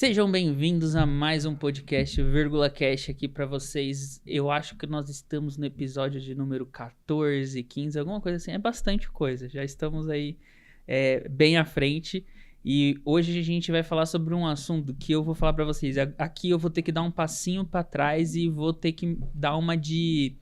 Sejam bem-vindos a mais um podcast Vírgula Cash aqui pra vocês. Eu acho que nós estamos no episódio de número 14, 15, alguma coisa assim. É bastante coisa, já estamos aí bem à frente. E hoje a gente vai falar sobre um assunto que eu vou falar pra vocês. Aqui eu vou ter que dar um passinho pra trás e vou ter que dar uma de...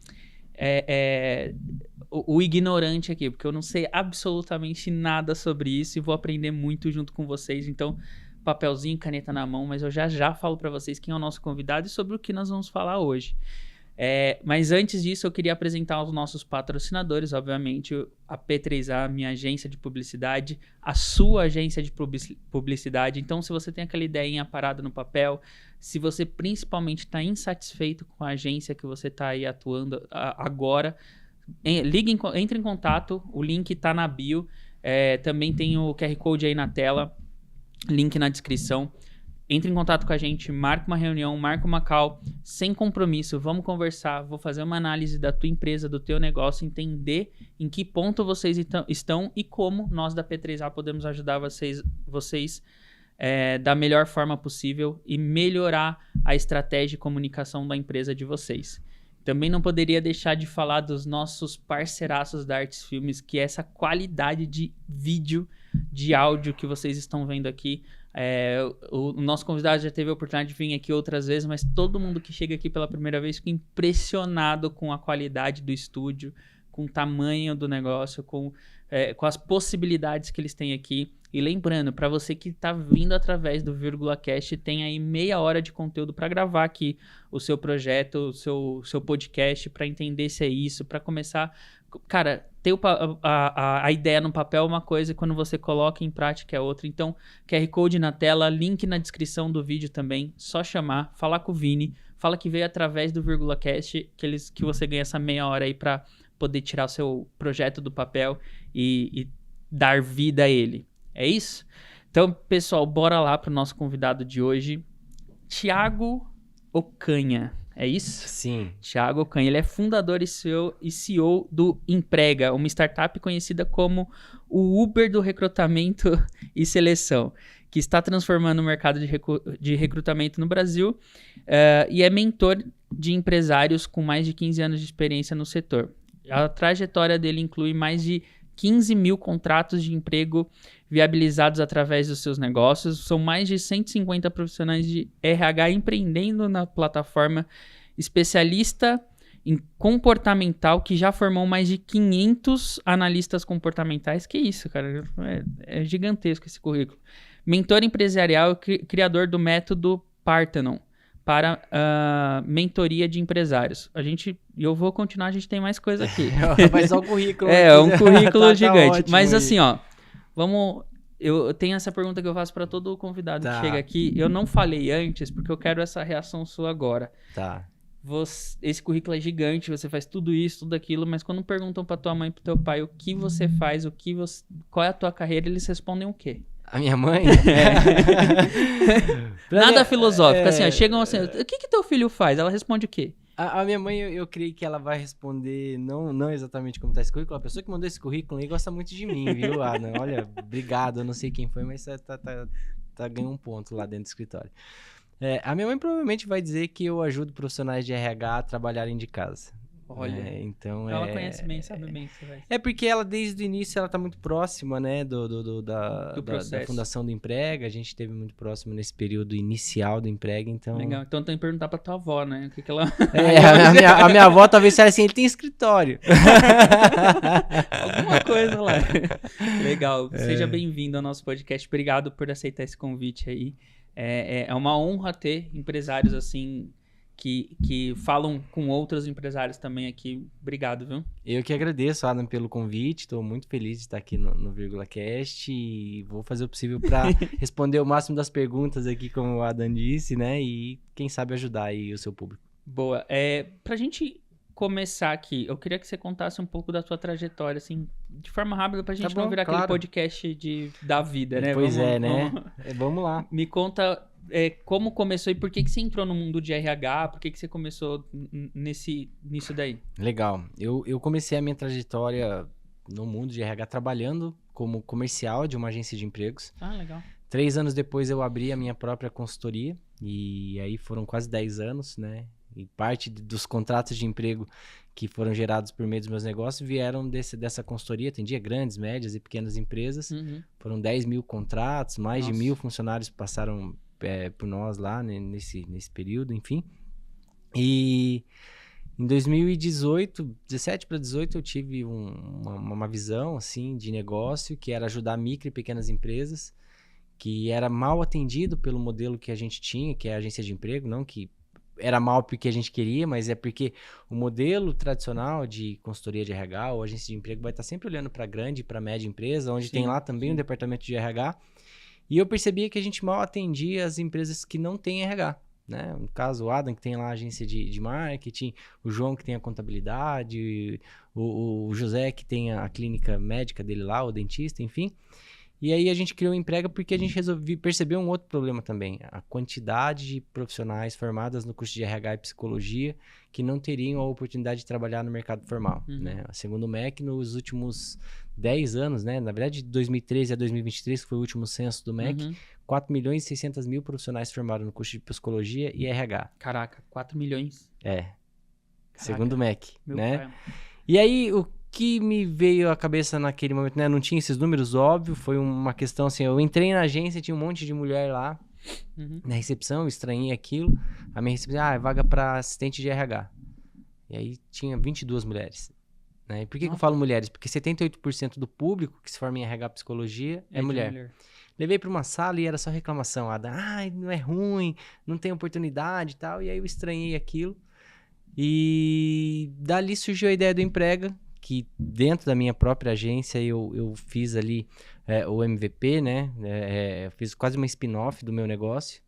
o ignorante aqui, porque eu não sei absolutamente nada sobre isso e vou aprender muito junto com vocês. Então, papelzinho, caneta na mão, mas eu já falo pra vocês quem é o nosso convidado e sobre o que nós vamos falar hoje. Mas antes disso, eu queria apresentar os nossos patrocinadores, obviamente, a P3A, minha agência de publicidade, a sua agência de publicidade. Então, se você tem aquela ideinha parada no papel, se você principalmente está insatisfeito com a agência que você está aí atuando agora, entre em contato, o link está na bio, também tem o QR Code aí na tela, link na descrição. Entre em contato com a gente, marca uma reunião, marca uma call, sem compromisso, vamos conversar, vou fazer uma análise da tua empresa, do teu negócio, entender em que ponto vocês estão e como nós da P3A podemos ajudar vocês da melhor forma possível e melhorar a estratégia de comunicação da empresa de vocês. Também não poderia deixar de falar dos nossos parceiraços da Artes Filmes, que é essa qualidade de vídeo, de áudio que vocês estão vendo aqui. O nosso convidado já teve a oportunidade de vir aqui outras vezes, mas todo mundo que chega aqui pela primeira vez fica impressionado com a qualidade do estúdio, com o tamanho do negócio, com as possibilidades que eles têm aqui. E lembrando, para você que está vindo através do Vírgula Cast, tem aí meia hora de conteúdo para gravar aqui o seu projeto, o seu podcast, para entender se é isso, para começar... Cara, ter a ideia no papel é uma coisa e quando você coloca em prática é outra. Então, QR Code na tela, link na descrição do vídeo também. Só chamar, falar com o Vini, fala que veio através do Vírgula Cast, que você ganha essa meia hora aí para poder tirar o seu projeto do papel e dar vida a ele. É isso? Então, pessoal, bora lá pro nosso convidado de hoje, Thiago Ocanha. É isso? Sim. Thiago Ocanha, ele é fundador e CEO do Emprega, uma startup conhecida como o Uber do recrutamento e seleção, que está transformando o mercado de recrutamento no Brasil e é mentor de empresários com mais de 15 anos de experiência no setor. A trajetória dele inclui mais de 15 mil contratos de emprego viabilizados através dos seus negócios. São mais de 150 profissionais de RH empreendendo na plataforma, especialista em comportamental, que já formou mais de 500 analistas comportamentais. Que isso, cara? É gigantesco esse currículo. Mentor empresarial e criador do método Parthenon para mentoria de empresários. Eu vou continuar, a gente tem mais coisa aqui. Mas só o currículo. Um currículo gigante. Tá Mas aí. assim, eu tenho essa pergunta que eu faço para todo convidado que chega aqui. Eu não falei antes, porque eu quero essa reação sua agora. Tá. Esse currículo é gigante, você faz tudo isso, tudo aquilo, mas quando perguntam pra tua mãe e pro teu pai o que você faz, qual é a tua carreira, eles respondem o quê? A minha mãe? Nada filosófico, assim, chegam assim, o que teu filho faz? Ela responde o quê? A minha mãe, eu creio que ela vai responder não exatamente como tá esse currículo. A pessoa que mandou esse currículo aí gosta muito de mim, viu, Adam? Olha, obrigado, eu não sei quem foi, mas tá ganhando um ponto lá dentro do escritório. A minha mãe provavelmente vai dizer que eu ajudo profissionais de RH a trabalharem de casa. Olha, então ela conhece bem, sabe bem que você vai. É porque ela, desde o início, ela tá muito próxima, né, da fundação do Emprega. A gente esteve muito próximo nesse período inicial do Emprega, então... Legal, então tem que perguntar pra tua avó, né, o que ela... a minha avó talvez seja assim, ele tem escritório. Alguma coisa lá. Legal, seja bem-vindo ao nosso podcast, obrigado por aceitar esse convite aí. É uma honra ter empresários assim... Que falam com outros empresários também aqui. Obrigado, viu? Eu que agradeço, Adam, pelo convite. Estou muito feliz de estar aqui no Vírgula Cast e vou fazer o possível para responder o máximo das perguntas aqui, como o Adam disse, né? E quem sabe ajudar aí o seu público. Boa. Pra gente começar aqui, eu queria que você contasse um pouco da sua trajetória, assim, de forma rápida, pra gente não virar aquele podcast da vida, né? Pois vamos lá. Me conta... como começou e por que você entrou no mundo de RH? Por que você começou nisso daí? Legal. Eu comecei a minha trajetória no mundo de RH trabalhando como comercial de uma agência de empregos. Ah, legal. 3 anos depois eu abri a minha própria consultoria, e aí foram quase 10 anos, né? E parte dos contratos de emprego que foram gerados por meio dos meus negócios vieram dessa consultoria. Atendia grandes, médias e pequenas empresas. Foram 10 mil contratos, mais de 1.000 funcionários passaram por nós lá, né, nesse período, enfim. E em 2018, 17 para 18, eu tive uma visão assim, de negócio, que era ajudar micro e pequenas empresas, que era mal atendido pelo modelo que a gente tinha, que é a agência de emprego, não que era mal porque a gente queria, mas é porque o modelo tradicional de consultoria de RH ou agência de emprego vai estar sempre olhando para grande e para média empresa, onde tem lá também um departamento de RH. E eu percebia que a gente mal atendia as empresas que não têm RH. Né? No caso, o Adam, que tem lá a agência de marketing, o João, que tem a contabilidade, o José, que tem a clínica médica dele lá, o dentista, enfim. E aí a gente criou o Emprega porque a gente percebeu um outro problema também. A quantidade de profissionais formadas no curso de RH e psicologia que não teriam a oportunidade de trabalhar no mercado formal. Né? Segundo o MEC, nos últimos 10 anos, né? Na verdade, de 2013 a 2023, que foi o último censo do MEC, 4 milhões e 600 mil profissionais formaram no curso de psicologia e RH. Caraca, 4 milhões? Caraca. Segundo o MEC, né? Pai. E aí, o que me veio à cabeça naquele momento, né? Não tinha esses números, óbvio, foi uma questão assim, eu entrei na agência, tinha um monte de mulher lá na recepção, eu estranhei aquilo, a minha recepção, é vaga para assistente de RH. E aí tinha 22 mulheres. Né? E por que eu falo mulheres? Porque 78% do público que se forma em RH psicologia é mulher. Levei para uma sala e era só reclamação, não é ruim, não tem oportunidade e tal, e aí eu estranhei aquilo. E dali surgiu a ideia do Emprega, que dentro da minha própria agência eu fiz ali o MVP, né? Eu fiz quase uma spin-off do meu negócio,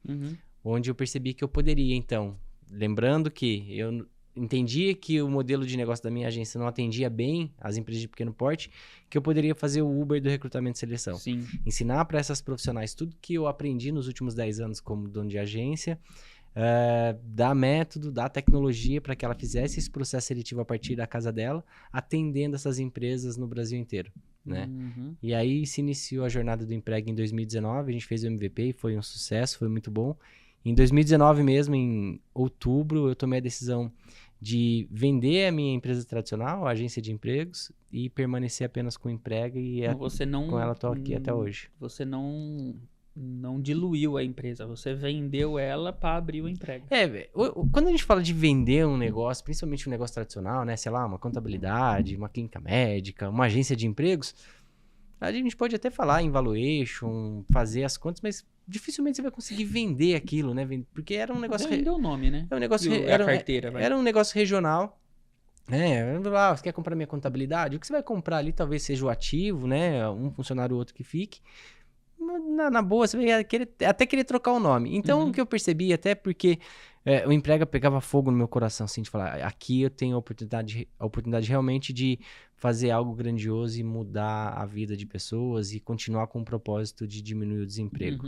onde eu percebi que eu poderia, então, lembrando que eu entendia que o modelo de negócio da minha agência não atendia bem as empresas de pequeno porte, que eu poderia fazer o Uber do recrutamento e seleção. Sim. Ensinar para essas profissionais tudo que eu aprendi nos últimos 10 anos como dono de agência, dar método, dar tecnologia para que ela fizesse esse processo seletivo a partir da casa dela, atendendo essas empresas no Brasil inteiro, né? E aí se iniciou a jornada do Emprega em 2019, a gente fez o MVP e foi um sucesso, foi muito bom. Em 2019 mesmo, em outubro, eu tomei a decisão de vender a minha empresa tradicional, a agência de empregos, e permanecer apenas com o Emprega, e com ela estou aqui até hoje. Você não diluiu a empresa, você vendeu ela para abrir o Emprega. Quando a gente fala de vender um negócio, principalmente um negócio tradicional, né, sei lá, uma contabilidade, uma clínica médica, uma agência de empregos, a gente pode até falar em valuation, fazer as contas, mas dificilmente você vai conseguir vender aquilo, né? Porque era um negócio... Vendeu o nome, né? É um negócio... A carteira, vai. Era um negócio regional. Você quer comprar minha contabilidade? O que você vai comprar ali talvez seja o ativo, né? Um funcionário ou outro que fique. Na boa, você vai até querer trocar o nome. Então, o que eu percebi, até porque o Emprega pegava fogo no meu coração, assim, de falar, aqui eu tenho a oportunidade realmente de fazer algo grandioso e mudar a vida de pessoas e continuar com o propósito de diminuir o desemprego.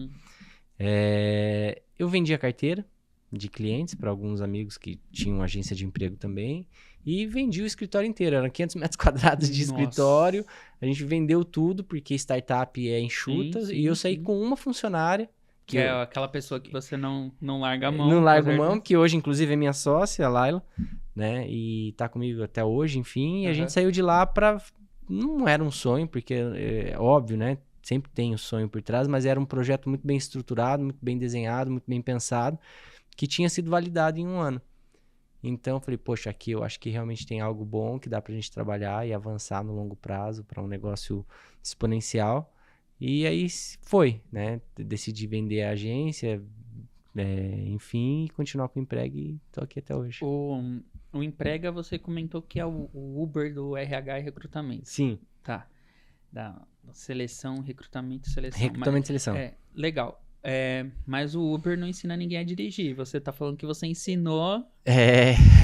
Eu vendi a carteira de clientes para alguns amigos que tinham agência de emprego também e vendi o escritório inteiro, eram 500 metros quadrados de escritório, a gente vendeu tudo porque startup é enxuta e eu saí com uma funcionária. Que é aquela pessoa que você não larga a mão. Não largo mão, que hoje inclusive é minha sócia, a Laila, né, e tá comigo até hoje, enfim, e a gente saiu de lá não era um sonho, porque é óbvio, né, sempre tem o sonho por trás, mas era um projeto muito bem estruturado, muito bem desenhado, muito bem pensado, que tinha sido validado em um ano. Então, eu falei, poxa, aqui eu acho que realmente tem algo bom que dá pra gente trabalhar e avançar no longo prazo para um negócio exponencial. E aí foi, né? Decidi vender a agência, enfim, e continuar com o Emprega e tô aqui até hoje. O Emprega, você comentou que é o Uber do RH e recrutamento. Sim. Tá. Da seleção, recrutamento e seleção. Recrutamento e seleção. Legal. Mas o Uber não ensina ninguém a dirigir. Você tá falando que você ensinou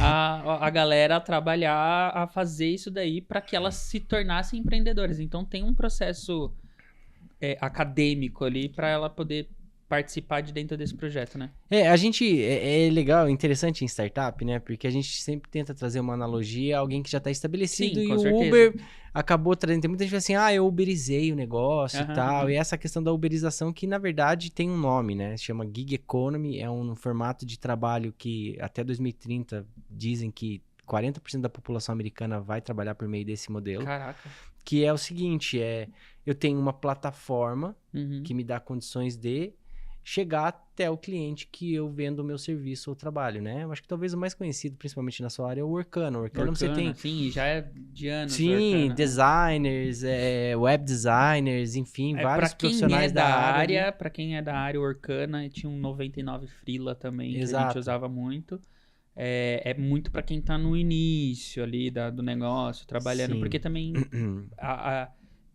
a galera a trabalhar, a fazer isso daí para que elas se tornassem empreendedoras. Então tem um processo acadêmico ali para participar de dentro desse projeto, né? A gente, é legal, interessante em startup, né? Porque a gente sempre tenta trazer uma analogia a alguém que já está estabelecido. Sim, E com o certeza. Uber acabou trazendo, tem muita gente que fala assim, eu uberizei o negócio e Aham, tal. aham. E essa questão da uberização que, na verdade, tem um nome, né? Se chama Gig Economy, é um formato de trabalho que até 2030 dizem que 40% da população americana vai trabalhar por meio desse modelo. Caraca. Que é o seguinte, eu tenho uma plataforma Uhum. que me dá condições de chegar até o cliente que eu vendo o meu serviço ou trabalho, né? Eu acho que talvez o mais conhecido, principalmente na sua área, é o Workana. O Workana você tem... Sim, já é de anos o Sim, Workana. designers, web designers, enfim, vários Pra quem profissionais é da área. pra quem é da área, o Workana tinha um 99 Freela também, que a gente Exato. usava muito. É muito pra quem tá no início ali do negócio, trabalhando, Sim. porque também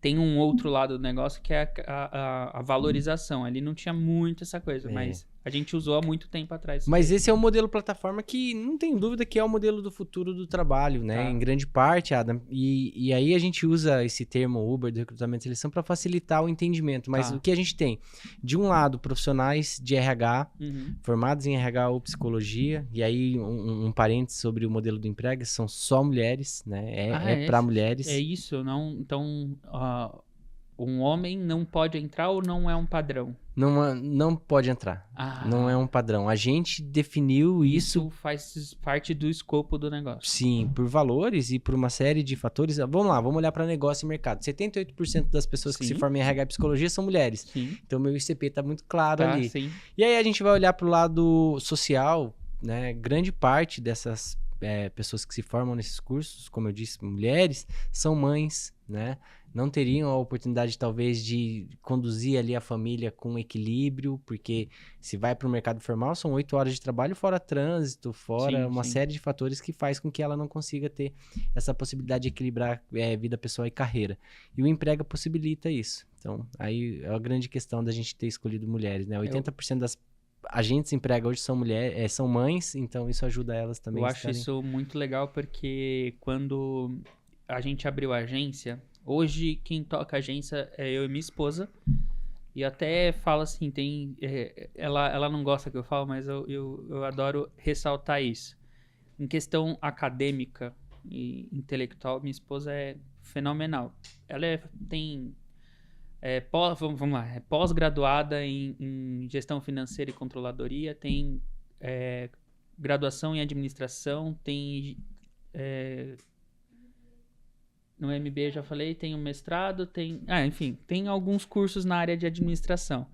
tem um outro lado do negócio que é a valorização. Ali não tinha muito essa coisa, mas a gente usou há muito tempo atrás. Mas esse é o modelo plataforma que não tem dúvida que é o modelo do futuro do trabalho, né? Tá. Em grande parte, Adam. E aí a gente usa esse termo Uber do recrutamento e seleção para facilitar o entendimento. Mas Tá. o que a gente tem? De um lado, profissionais de RH, Uhum. formados em RH ou psicologia. E aí um parênteses sobre o modelo do emprego, são só mulheres, né? É para mulheres. É isso, não. Então, um homem não pode entrar ou não é um padrão? Não pode entrar. Não é um padrão. A gente definiu isso. Faz parte do escopo do negócio. Sim, por valores e por uma série de fatores. Vamos lá, vamos olhar para negócio e mercado. 78% das pessoas que se formam em RH e psicologia são mulheres. Sim. Então, meu ICP tá muito claro ali. Sim. E aí a gente vai olhar para o lado social, né? Grande parte dessas pessoas que se formam nesses cursos, como eu disse, mulheres, são mães, né? Não teriam a oportunidade, talvez, de conduzir ali a família com equilíbrio, porque se vai para o mercado formal, são 8 horas de trabalho, fora trânsito, fora uma série de fatores que faz com que ela não consiga ter essa possibilidade de equilibrar vida pessoal e carreira. E o Emprega possibilita isso. Então, aí é a grande questão da gente ter escolhido mulheres, né? 80% das agentes Emprega hoje são mulheres, são mães, então isso ajuda elas também. Eu acho isso muito legal porque quando a gente abriu a agência, hoje quem toca a agência é eu e minha esposa. E até falo assim, ela não gosta que eu falo, mas eu adoro ressaltar isso. Em questão acadêmica e intelectual, minha esposa é fenomenal. Ela tem vamos lá, é pós-graduada em gestão financeira e controladoria, tem graduação em administração, tem no MBA eu já falei, tem um mestrado, enfim, tem alguns cursos na área de administração.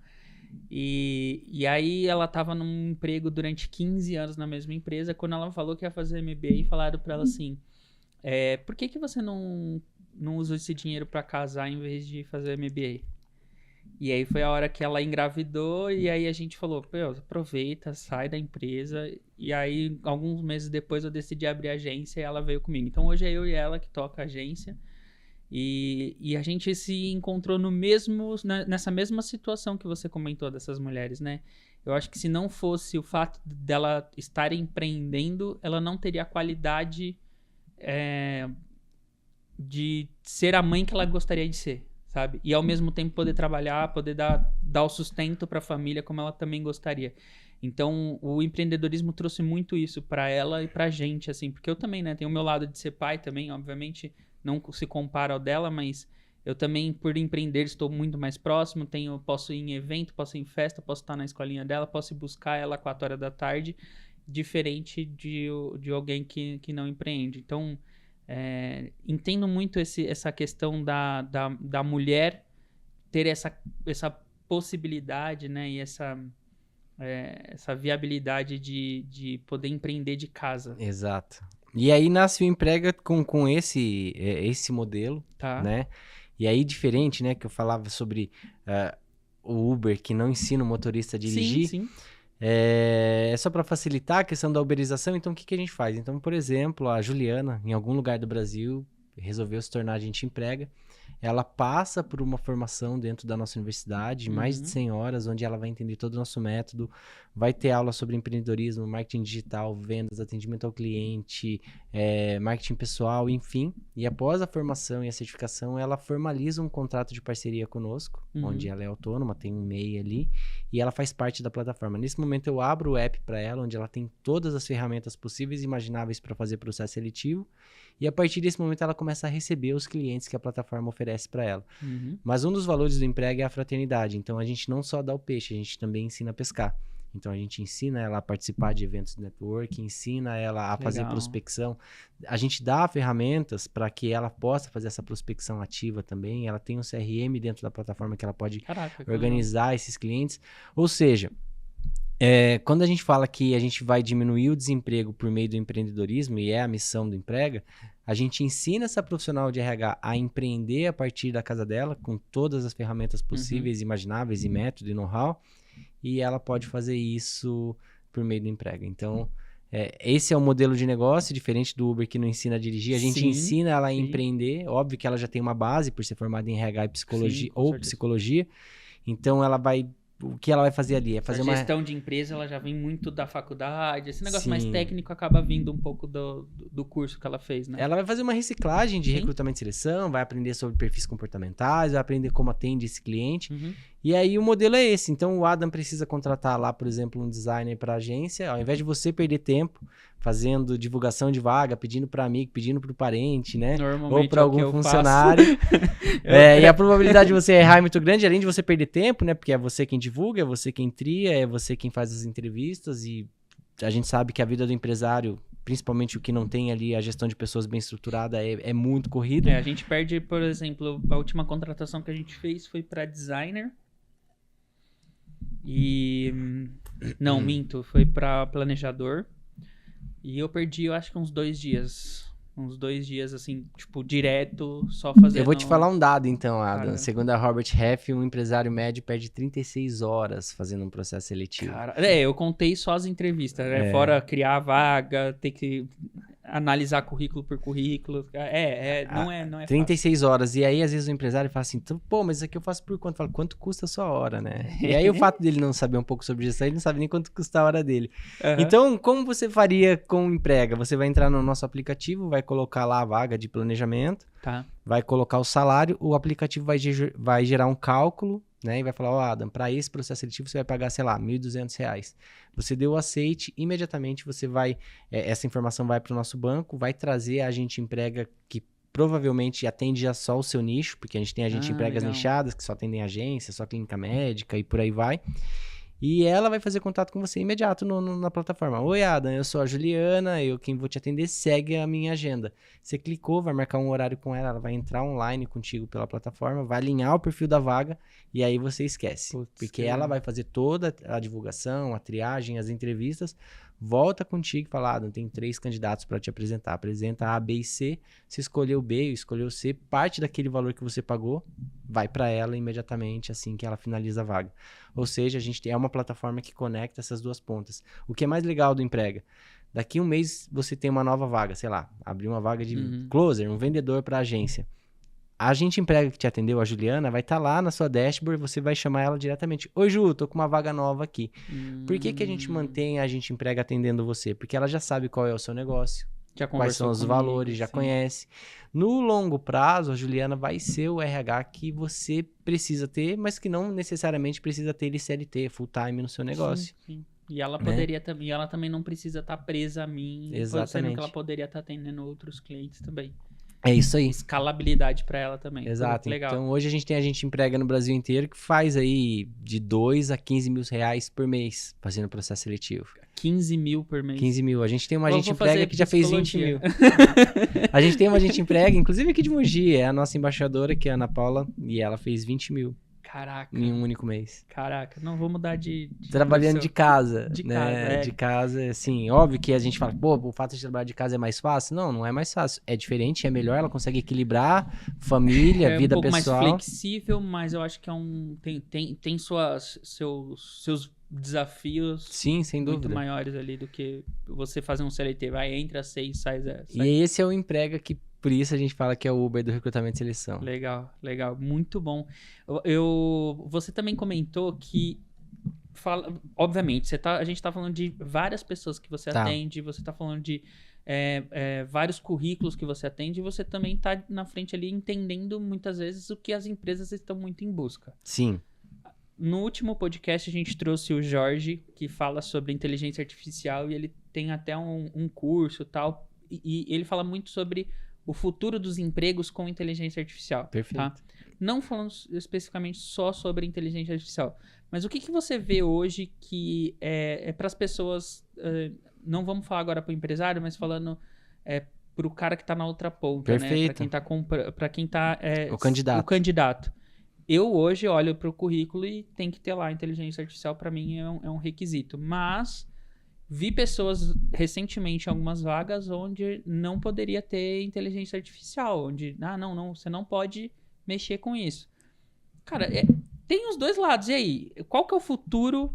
E aí ela estava num emprego durante 15 anos na mesma empresa. Quando ela falou que ia fazer MBA, falaram para ela assim, por que você não usa esse dinheiro para casar em vez de fazer MBA? E aí foi a hora que ela engravidou e aí a gente falou, aproveita, sai da empresa. E aí, alguns meses depois, eu decidi abrir a agência e ela veio comigo. Então, hoje é eu e ela que toca a agência. E a gente se encontrou nessa mesma situação que você comentou dessas mulheres, né? Eu acho que se não fosse o fato dela estar empreendendo, ela não teria a qualidade de ser a mãe que ela gostaria de ser, sabe? E ao mesmo tempo poder trabalhar, poder dar o sustento para a família como ela também gostaria. Então, o empreendedorismo trouxe muito isso para ela e pra gente, assim, porque eu também, né, tenho o meu lado de ser pai também, obviamente não se compara ao dela, mas eu também, por empreender, estou muito mais próximo, posso ir em evento, posso ir em festa, posso estar na escolinha dela, posso ir buscar ela 4 horas da tarde, diferente de alguém que não empreende. Então, entendo muito essa questão da mulher ter essa possibilidade, né, e essa viabilidade de poder empreender de casa. Exato. E aí nasce o Emprega com esse modelo, né? E aí diferente, né, que eu falava sobre o Uber, que não ensina o motorista a dirigir. Sim. É só para facilitar a questão da uberização. Então, o que a gente faz? Então, por exemplo, a Juliana, em algum lugar do Brasil, resolveu se tornar agente Emprega. ela passa por uma formação dentro da nossa universidade, mais de 100 horas, onde ela vai entender todo o nosso método, vai ter aula sobre empreendedorismo, marketing digital, vendas, atendimento ao cliente, marketing pessoal, enfim. E após a formação e a certificação, ela formaliza um contrato de parceria conosco, onde ela é autônoma, tem um MEI ali, e ela faz parte da plataforma. Nesse momento eu abro o app para ela, onde ela tem todas as ferramentas possíveis e imagináveis para fazer processo seletivo, e a partir desse momento ela começa a receber os clientes que a plataforma oferece para ela. Mas um dos valores do Emprega é a fraternidade, então a gente não só dá o peixe, a gente também ensina a pescar. Então a gente ensina ela a participar de eventos de network, ensina ela a fazer prospecção. A gente dá ferramentas para que ela possa fazer essa prospecção ativa também. Ela tem um CRM dentro da plataforma que ela pode organizar esses clientes. Ou seja, quando a gente fala que a gente vai diminuir o desemprego por meio do empreendedorismo, e é a missão do Emprega, a gente ensina essa profissional de RH a empreender a partir da casa dela, com todas as ferramentas possíveis, imagináveis, e método e know-how, e ela pode fazer isso por meio do Emprega. Então, esse é um modelo de negócio diferente do Uber, que não ensina a dirigir. A gente ensina ela a empreender. Óbvio que ela já tem uma base por ser formada em RH e psicologia, psicologia. Então, ela vai... O que ela vai fazer ali? É fazer a gestão de empresa, ela já vem muito da faculdade. Esse negócio mais técnico acaba vindo um pouco do curso que ela fez, né? Ela vai fazer uma reciclagem de recrutamento e seleção, vai aprender sobre perfis comportamentais, vai aprender como atende esse cliente. E aí o modelo é esse. Então o Adam precisa contratar lá, por exemplo, um designer para agência. Ao invés de você perder tempo fazendo divulgação de vaga, pedindo para amigo, pedindo para o parente, né? Ou para algum funcionário. E a probabilidade de você errar é muito grande, além de você perder tempo, né? Porque é você quem divulga, é você quem tria, é você quem faz as entrevistas, e a gente sabe que a vida do empresário, principalmente o que não tem ali a gestão de pessoas bem estruturada, é muito corrida. A gente perde, por exemplo, a última contratação que a gente fez foi para designer. Não, minto, foi para planejador. E eu perdi, eu acho que uns 2 dias. Uns 2 dias, assim, tipo, direto, só fazendo... Eu vou te falar um dado, então, Adam. Segundo a Robert Half, um empresário médio perde 36 horas fazendo um processo seletivo. Eu contei só as entrevistas, né? Fora criar a vaga, ter que analisar currículo por currículo. Não é 36 fácil. horas. E aí, às vezes, o empresário fala assim, pô, mas isso aqui eu faço por quanto? Fala, quanto custa a sua hora, né? E aí, o fato dele não saber um pouco sobre gestão, ele não sabe nem quanto custa a hora dele. Então, como você faria com o Emprega? Você vai entrar no nosso aplicativo, vai colocar lá a vaga de planejamento, vai colocar o salário, o aplicativo vai gerar um cálculo, né? E vai falar, Adam, para esse processo seletivo você vai pagar, sei lá, R$ 1.200. Você deu o aceite, imediatamente você vai, essa informação vai para o nosso banco, vai trazer a Agente Emprega, que provavelmente atende já só o seu nicho, porque a gente tem Agente Empregas nichadas, que só atendem agência, só clínica médica e por aí vai. E ela vai fazer contato com você imediato na plataforma. Oi, Adam, eu sou a Juliana, quem vou te atender, segue a minha agenda. Você clicou, vai marcar um horário com ela, ela vai entrar online contigo pela plataforma, vai alinhar o perfil da vaga e aí você esquece. Porque ela vai fazer toda a divulgação, a triagem, as entrevistas, volta contigo e fala, Adam, tem 3 candidatos para te apresentar. Apresenta A, B e C, se escolheu B, escolheu C, parte daquele valor que você pagou, vai para ela imediatamente assim que ela finaliza a vaga. Ou seja, a gente é uma plataforma que conecta essas duas pontas. O que é mais legal do Emprega? Daqui um mês você tem uma nova vaga, sei lá, abriu uma vaga de closer, um vendedor para agência. A Agente Emprega que te atendeu, a Juliana, vai estar lá na sua dashboard, você vai chamar ela diretamente. Oi, Ju, tô com uma vaga nova aqui. Por que a gente mantém a Agente Emprega atendendo você? Porque ela já sabe qual é o seu negócio, quais são os valores, já conhece. No longo prazo, a Juliana vai ser o RH que você precisa ter, mas que não necessariamente precisa ter ele CLT, full time no seu negócio. Sim. E ela poderia também, ela também não precisa estar presa a mim, sendo que ela poderia estar atendendo outros clientes também. É isso aí. Escalabilidade para ela também. Exato. Legal. Então, hoje a gente tem Agente Emprega no Brasil inteiro que faz aí de 2 a 15 mil reais por mês fazendo processo seletivo. 15 mil por mês? 15 mil. A gente tem uma Agente Emprega que já fez 20 mil. A gente tem uma Agente Emprega, inclusive aqui de Mogi, é a nossa embaixadora, que é a Ana Paula, e ela fez 20 mil. Caraca. Em um único mês. Caraca, não vou mudar de trabalhando de casa. De né? casa, De casa, assim, óbvio que a gente fala, pô, o fato de trabalhar de casa é mais fácil. Não, não é mais fácil. É diferente, é melhor, ela consegue equilibrar família, vida pessoal. É um pouco mais flexível, mas eu acho que tem seus desafios. Sim, sem dúvida. Muito maiores ali do que você fazer um CLT. Vai, entra 6, sai 0. E esse é o Emprega que por isso a gente fala que é o Uber do recrutamento e seleção. Legal, legal. Muito bom. Você também comentou que obviamente, a gente tá falando de várias pessoas que você atende, você tá falando de vários currículos que você atende, e você também tá na frente ali entendendo muitas vezes o que as empresas estão muito em busca. Sim. No último podcast a gente trouxe o Jorge, que fala sobre inteligência artificial, e ele tem até um curso e tal, e ele fala muito sobre o futuro dos empregos com inteligência artificial. Perfeito. Tá? Não falando especificamente só sobre inteligência artificial, mas o que você vê hoje que é para as pessoas, não vamos falar agora para o empresário, mas falando para o cara que está na outra ponta, Perfeito. né? Para quem está o candidato. Eu hoje olho para o currículo e tem que ter lá inteligência artificial, para mim é um requisito, mas vi pessoas recentemente em algumas vagas onde não poderia ter inteligência artificial, onde, não, você não pode mexer com isso. Cara, tem os dois lados. E aí, qual que é o futuro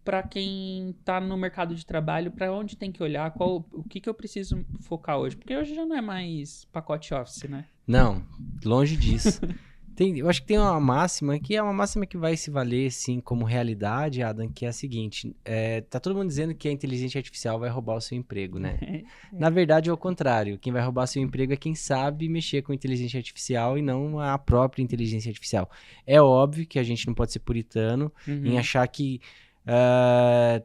para quem tá no mercado de trabalho? Para onde tem que olhar? O que eu preciso focar hoje? Porque hoje já não é mais pacote Office, né? Não, longe disso. Eu acho que tem uma máxima, que é uma máxima que vai se valer, sim, como realidade, Adam, que é a seguinte, tá todo mundo dizendo que a inteligência artificial vai roubar o seu emprego, né? Na verdade, é o contrário. Quem vai roubar o seu emprego é quem sabe mexer com inteligência artificial e não a própria inteligência artificial. É óbvio que a gente não pode ser puritano em achar que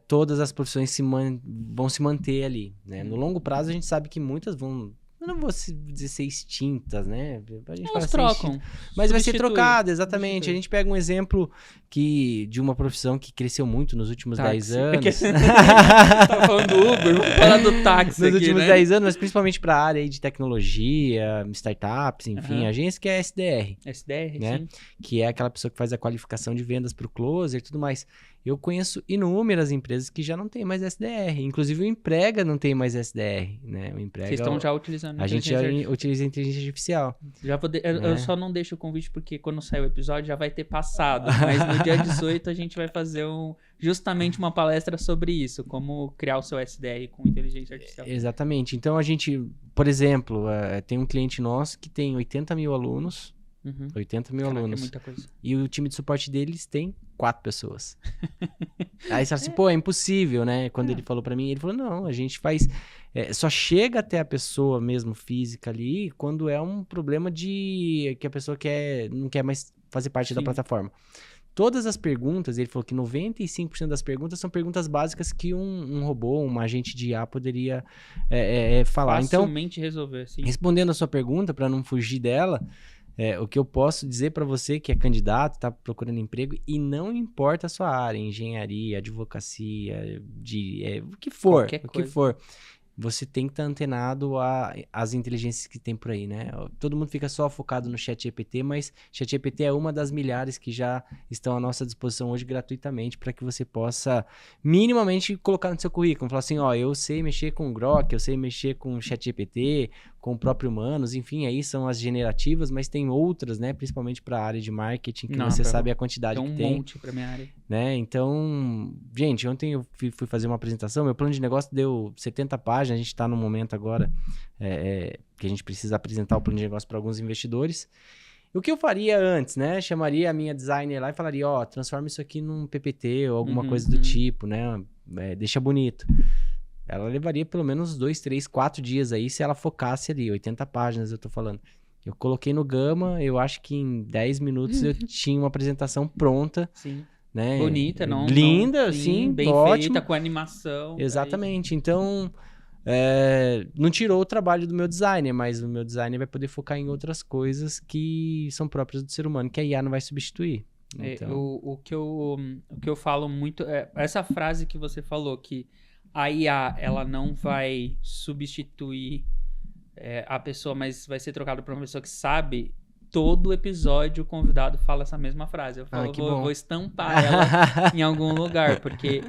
todas as profissões vão se manter ali, né? No longo prazo, a gente sabe que muitas vão... Eu não vou dizer ser extintas, né? A gente elas trocam. Mas vai ser trocada, exatamente. A gente pega um exemplo de uma profissão que cresceu muito nos últimos 10 anos. Tá falando do Uber, vamos falar do táxi nos aqui, últimos né? 10 anos, mas principalmente para a área aí de tecnologia, startups, enfim, agência que é SDR. SDR, né? sim. Que é aquela pessoa que faz a qualificação de vendas para o closer e tudo mais. Eu conheço inúmeras empresas que já não tem mais SDR. Inclusive o Emprega não tem mais SDR, né? O Emprega, vocês estão já utilizando a gente já utiliza a inteligência artificial. Eu só não deixo o convite porque quando sair o episódio já vai ter passado. Mas no dia 18 a gente vai fazer justamente uma palestra sobre isso. Como criar o seu SDR com inteligência artificial. Exatamente. Então a gente, por exemplo, tem um cliente nosso que tem 80 mil alunos. 80 mil alunos. É muita coisa. E o time de suporte deles tem 4 pessoas. Aí você fala assim, pô, é impossível, né? Quando ele falou pra mim, ele falou, não, a gente faz... só chega até a pessoa mesmo física ali quando é um problema que a pessoa não quer mais fazer parte da plataforma. Todas as perguntas, ele falou que 95% das perguntas são perguntas básicas que um robô, um agente de IA poderia falar. Facilmente resolver, sim. Respondendo a sua pergunta, para não fugir dela... o que eu posso dizer para você que é candidato, está procurando emprego e não importa a sua área, engenharia, advocacia, o que for, você tem que estar antenado às inteligências que tem por aí, né? Todo mundo fica só focado no ChatGPT, mas ChatGPT é uma das milhares que já estão à nossa disposição hoje gratuitamente para que você possa minimamente colocar no seu currículo. Falar assim, eu sei mexer com Grok, eu sei mexer com ChatGPT, com o próprio Humanos, enfim, aí são as generativas, mas tem outras, né? Principalmente para a área de marketing, que você sabe a quantidade que tem. Tem um monte para minha área. Né? Então, gente, ontem eu fui fazer uma apresentação, meu plano de negócio deu 70 páginas, a gente está no momento agora que a gente precisa apresentar o plano de negócio para alguns investidores. O que eu faria antes, né? Chamaria a minha designer lá e falaria, transforma isso aqui num PPT ou alguma coisa do tipo, né? Deixa bonito. Ela levaria pelo menos 2, 3, 4 dias aí se ela focasse ali, 80 páginas eu tô falando. Eu coloquei no Gama, eu acho que em 10 minutos eu tinha uma apresentação pronta. Sim. Né? Bonita, não? Linda, sim, bem ótimo. feita, com animação. Exatamente. Então, não tirou o trabalho do meu designer, mas o meu designer vai poder focar em outras coisas que são próprias do ser humano, que a IA não vai substituir. Então... O que eu falo muito essa frase que você falou, que a IA ela não vai substituir a pessoa, mas vai ser trocada por uma pessoa que sabe. Todo episódio o convidado fala essa mesma frase. Eu falo, vou estampar ela em algum lugar, porque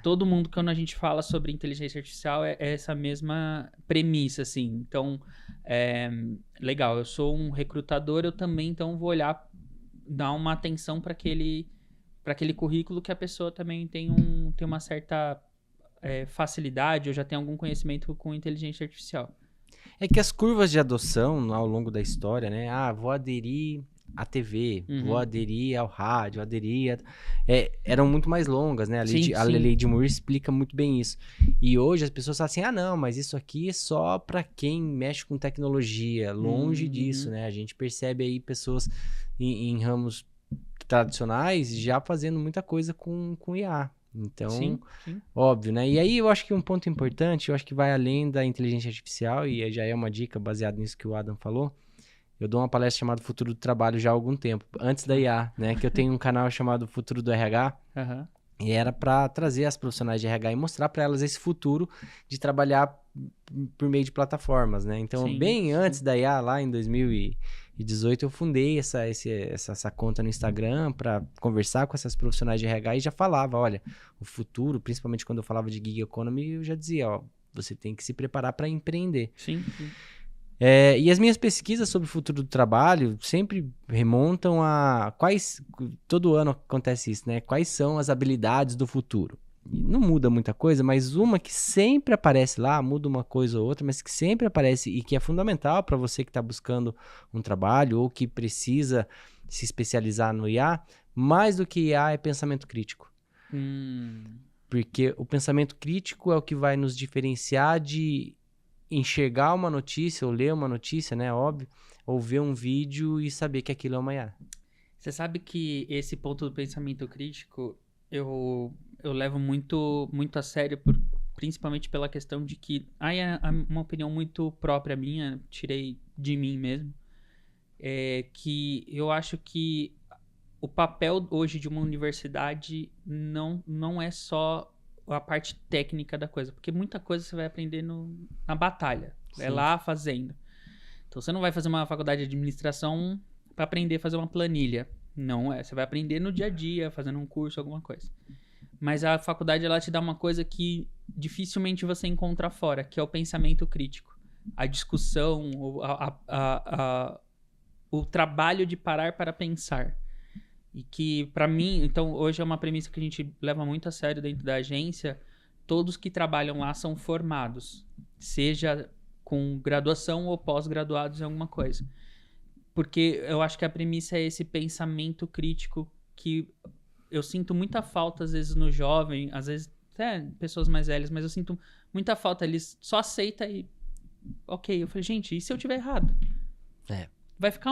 todo mundo, quando a gente fala sobre inteligência artificial, é essa mesma premissa, assim. Então, legal, eu sou um recrutador, eu também, então, vou olhar, dar uma atenção para aquele currículo que a pessoa também tem uma certa facilidade, ou já tem algum conhecimento com inteligência artificial. É que as curvas de adoção ao longo da história, né? Vou aderir à TV, vou aderir ao rádio, eram muito mais longas, né? A lei de Moore explica muito bem isso. E hoje as pessoas falam assim, não, mas isso aqui é só para quem mexe com tecnologia. Longe disso, né? A gente percebe aí pessoas em ramos tradicionais já fazendo muita coisa com IA. Então, óbvio, né? E aí eu acho que um ponto importante, eu acho que vai além da inteligência artificial, e já é uma dica baseada nisso que o Adam falou. Eu dou uma palestra chamada Futuro do Trabalho já há algum tempo, antes da IA, né? Que eu tenho um canal chamado Futuro do RH, e era para trazer as profissionais de RH e mostrar para elas esse futuro de trabalhar por meio de plataformas, né? Então, antes da IA, lá em 2018, eu fundei essa conta no Instagram para conversar com essas profissionais de RH e já falava, olha, o futuro, principalmente quando eu falava de gig economy, eu já dizia, você tem que se preparar para empreender. Sim. E as minhas pesquisas sobre o futuro do trabalho sempre remontam a todo ano acontece isso, né? Quais são as habilidades do futuro? E não muda muita coisa, mas uma que sempre aparece lá, muda uma coisa ou outra, mas que sempre aparece e que é fundamental para você que está buscando um trabalho ou que precisa se especializar no IA, mais do que IA é pensamento crítico. Porque o pensamento crítico é o que vai nos diferenciar de enxergar uma notícia ou ler uma notícia, né, óbvio, ou ver um vídeo e saber que aquilo é uma IA. Você sabe que esse ponto do pensamento crítico eu levo muito, muito a sério, principalmente pela questão de que é uma opinião muito própria minha, tirei de mim mesmo, que eu acho que o papel hoje de uma universidade não é só a parte técnica da coisa, porque muita coisa você vai aprender na batalha, é lá fazendo. Então você não vai fazer uma faculdade de administração para aprender a fazer uma planilha, não é, você vai aprender no dia a dia, fazendo um curso, alguma coisa. Mas a faculdade ela te dá uma coisa que dificilmente você encontra fora, que é o pensamento crítico, a discussão, o trabalho de parar para pensar. E que, para mim, então, hoje é uma premissa que a gente leva muito a sério dentro da agência. Todos que trabalham lá são formados, seja com graduação ou pós-graduados em alguma coisa. Porque eu acho que a premissa é esse pensamento crítico que eu sinto muita falta, às vezes, no jovem, às vezes até pessoas mais velhas, mas eu sinto muita falta. Eles só aceitam e... Ok, eu falei, gente, e se eu tiver errado? Vai ficar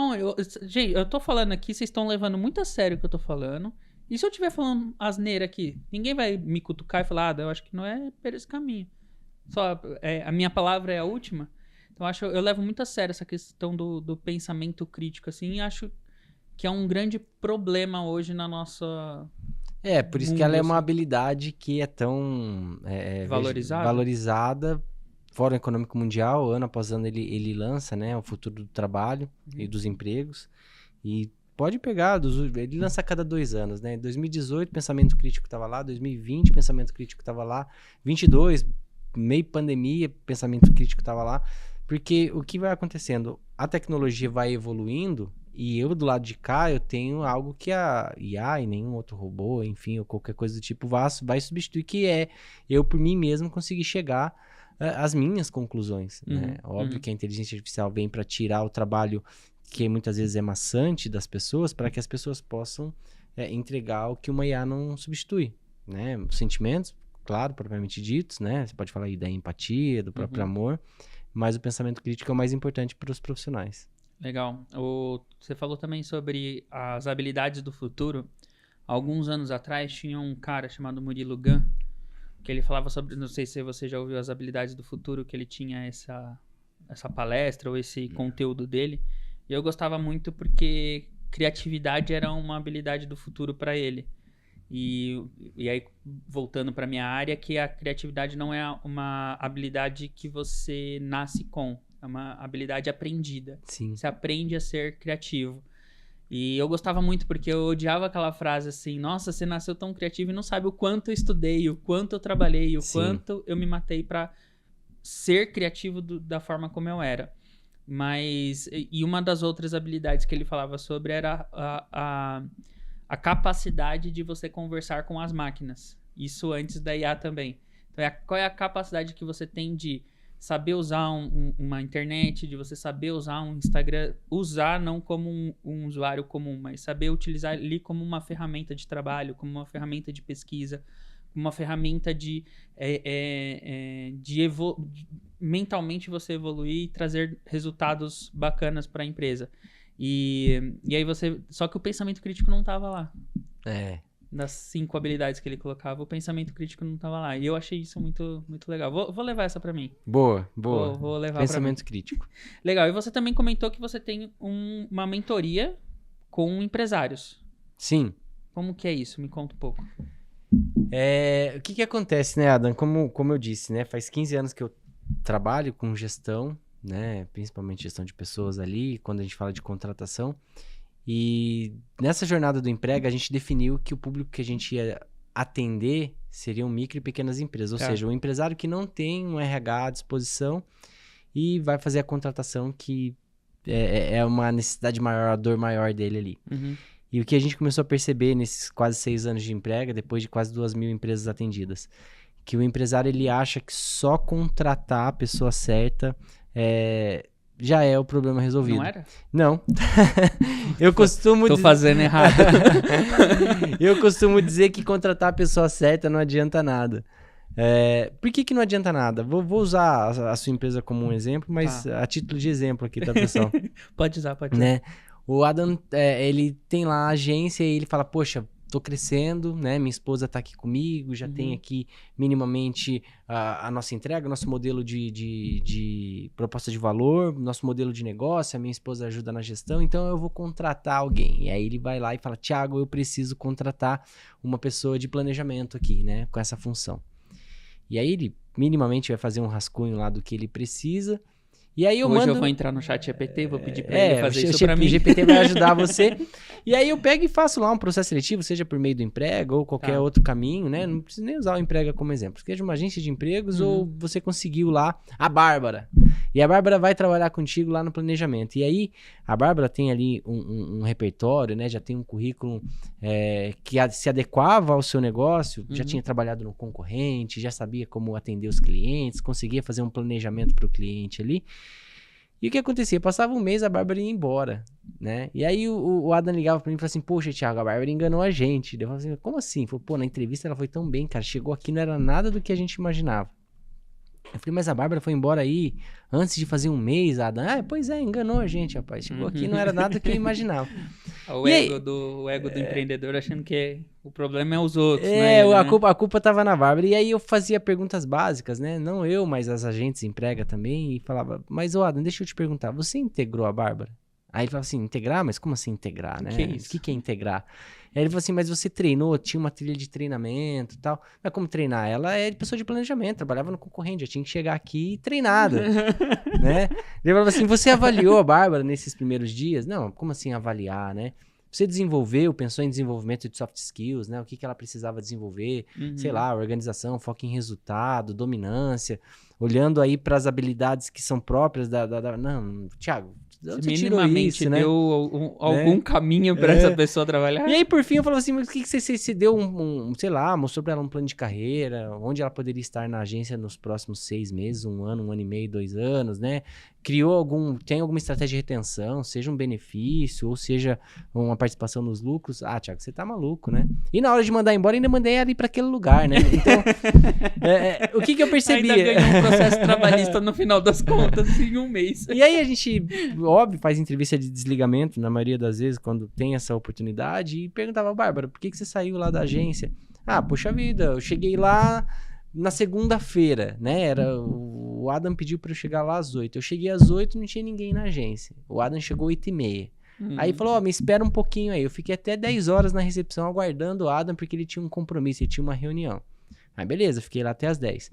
gente, eu tô falando aqui, vocês estão levando muito a sério o que eu tô falando. E se eu estiver falando asneira aqui, ninguém vai me cutucar e falar, eu acho que não é por esse caminho. Só a minha palavra é a última. Então eu levo muito a sério essa questão do pensamento crítico, assim, e acho que é um grande problema hoje na nossa... por isso que ela é uma habilidade que é tão valorizada. Fórum Econômico Mundial, ano após ano, ele lança, né, o futuro do trabalho e dos empregos. E pode pegar, ele lança a cada 2 anos, né? Em 2018, pensamento crítico estava lá. 2020, pensamento crítico estava lá. 22, meio pandemia, pensamento crítico estava lá. Porque o que vai acontecendo? A tecnologia vai evoluindo e eu, do lado de cá, eu tenho algo que a IA e nenhum outro robô, enfim, ou qualquer coisa do tipo, vai substituir, que é eu, por mim mesmo, conseguir chegar as minhas conclusões, né? Óbvio que a inteligência artificial vem para tirar o trabalho que muitas vezes é maçante das pessoas, para que as pessoas possam entregar o que uma IA não substitui, né? Os sentimentos, claro, propriamente ditos, né? Você pode falar aí da empatia, do próprio amor, mas o pensamento crítico é o mais importante para os profissionais. Legal. Você falou também sobre as habilidades do futuro. Alguns anos atrás tinha um cara chamado Murilo Gun, que ele falava sobre, não sei se você já ouviu as habilidades do futuro, que ele tinha essa palestra ou esse conteúdo dele. E eu gostava muito porque criatividade era uma habilidade do futuro para ele. E aí, voltando para minha área, que a criatividade não é uma habilidade que você nasce com, é uma habilidade aprendida. Sim. Você aprende a ser criativo. E eu gostava muito porque eu odiava aquela frase assim, nossa, você nasceu tão criativo e não sabe o quanto eu estudei, o quanto eu trabalhei, o quanto eu me matei para ser criativo da forma como eu era. E uma das outras habilidades que ele falava sobre era a capacidade de você conversar com as máquinas. Isso antes da IA também. Então, qual é a capacidade que você tem de saber usar uma internet, de você saber usar um Instagram, usar não como um usuário comum, mas saber utilizar ali como uma ferramenta de trabalho, como uma ferramenta de pesquisa, uma ferramenta de mentalmente você evoluir e trazer resultados bacanas para a empresa. E aí só que o pensamento crítico não estava lá. Das 5 habilidades que ele colocava, o pensamento crítico não estava lá. E eu achei isso muito, muito legal. Vou levar essa para mim. Boa. Vou levar para mim. Pensamento crítico. Legal. E você também comentou que você tem uma mentoria com empresários. Sim. Como que é isso? Me conta um pouco. O que acontece, né, Adam? Como eu disse, né? Faz 15 anos que eu trabalho com gestão, né? Principalmente gestão de pessoas ali, quando a gente fala de contratação. E nessa jornada do emprego, a gente definiu que o público que a gente ia atender seriam micro e pequenas empresas. Ou seja, um empresário que não tem um RH à disposição e vai fazer a contratação que é uma necessidade maior, a dor maior dele ali. Uhum. E o que a gente começou a perceber nesses quase 6 anos de emprego, depois de quase 2.000 empresas atendidas, que o empresário ele acha que só contratar a pessoa certa já é o problema resolvido. Não era? Não. Eu costumo Tô fazendo errado. Eu costumo dizer que contratar a pessoa certa não adianta nada. Por que não adianta nada? Vou usar a sua empresa como um exemplo, mas a título de exemplo aqui, tá, pessoal? Pode usar. Né? O Adam, ele tem lá a agência e ele fala, poxa, tô crescendo, né? Minha esposa tá aqui comigo, já tem aqui minimamente a nossa entrega, nosso modelo de proposta de valor, nosso modelo de negócio, a minha esposa ajuda na gestão, então eu vou contratar alguém. E aí ele vai lá e fala, Thiago, eu preciso contratar uma pessoa de planejamento aqui, né? Com essa função. E aí ele minimamente vai fazer um rascunho lá do que ele precisa. E aí Hoje eu vou entrar no chat GPT, vou pedir pra ele fazer isso pra mim. O GPT vai ajudar você. E aí eu pego e faço lá um processo seletivo, seja por meio do emprego ou qualquer outro caminho, né? Não precisa nem usar o Emprega como exemplo. Seja uma agência de empregos ou você conseguiu lá a Bárbara. E a Bárbara vai trabalhar contigo lá no planejamento. E aí a Bárbara tem ali um repertório, né? Já tem um currículo que se adequava ao seu negócio, já tinha trabalhado no concorrente, já sabia como atender os clientes, conseguia fazer um planejamento para o cliente ali. E o que acontecia? Passava um mês, a Bárbara ia embora, né? E aí o Adam ligava pra mim e falava assim, poxa, Thiago, a Bárbara enganou a gente. Eu falava assim, como assim? Falei, pô, na entrevista ela foi tão bem, cara, chegou aqui, não era nada do que a gente imaginava. Eu falei, mas a Bárbara foi embora aí antes de fazer um mês, Adam. Pois é, enganou a gente, rapaz. Chegou aqui, não era nada do que eu imaginava. O ego do empreendedor achando que o problema é os outros, né? A culpa tava na Bárbara. E aí eu fazia perguntas básicas, né? Não eu, mas as agentes emprega também. E falava, mas Adam, deixa eu te perguntar, você integrou a Bárbara? Aí ele falava assim, integrar? Mas como assim integrar, né? Que isso? O que é integrar? Aí ele falou assim, mas você treinou, tinha uma trilha de treinamento e tal. Mas como treinar? Ela é pessoa de planejamento, trabalhava no concorrente, já tinha que chegar aqui treinada, né? Ele falou assim, você avaliou a Bárbara nesses primeiros dias? Não, como assim avaliar, né? Você desenvolveu, pensou em desenvolvimento de soft skills, né? O que ela precisava desenvolver, sei lá, organização, foco em resultado, dominância, olhando aí para as habilidades que são próprias Não, Thiago, você minimamente isso, né? deu algum caminho para essa pessoa trabalhar. E aí, por fim, eu falava assim, mas o que você deu sei lá, mostrou para ela um plano de carreira, onde ela poderia estar na agência nos próximos 6 meses, 1 ano, 1 ano e meio, 2 anos, né? Tem alguma estratégia de retenção, seja um benefício, ou seja uma participação nos lucros? Ah, Thiago, você tá maluco, né? E na hora de mandar embora, ainda mandei ela ir para aquele lugar, né? Então, o que eu percebi? Ainda ganhou um processo trabalhista no final das contas, em 1 mês. E aí a gente, óbvio, faz entrevista de desligamento, na maioria das vezes, quando tem essa oportunidade, e perguntava, Bárbara, por que você saiu lá da agência? Ah, poxa vida, eu cheguei lá na segunda-feira, né? O Adam pediu para eu chegar lá às 8. Eu cheguei às 8 e não tinha ninguém na agência. O Adam chegou às 8h30. Aí falou, me espera um pouquinho aí. Eu fiquei até 10 horas na recepção aguardando o Adam, porque ele tinha um compromisso, ele tinha uma reunião. Aí beleza, fiquei lá até às 10.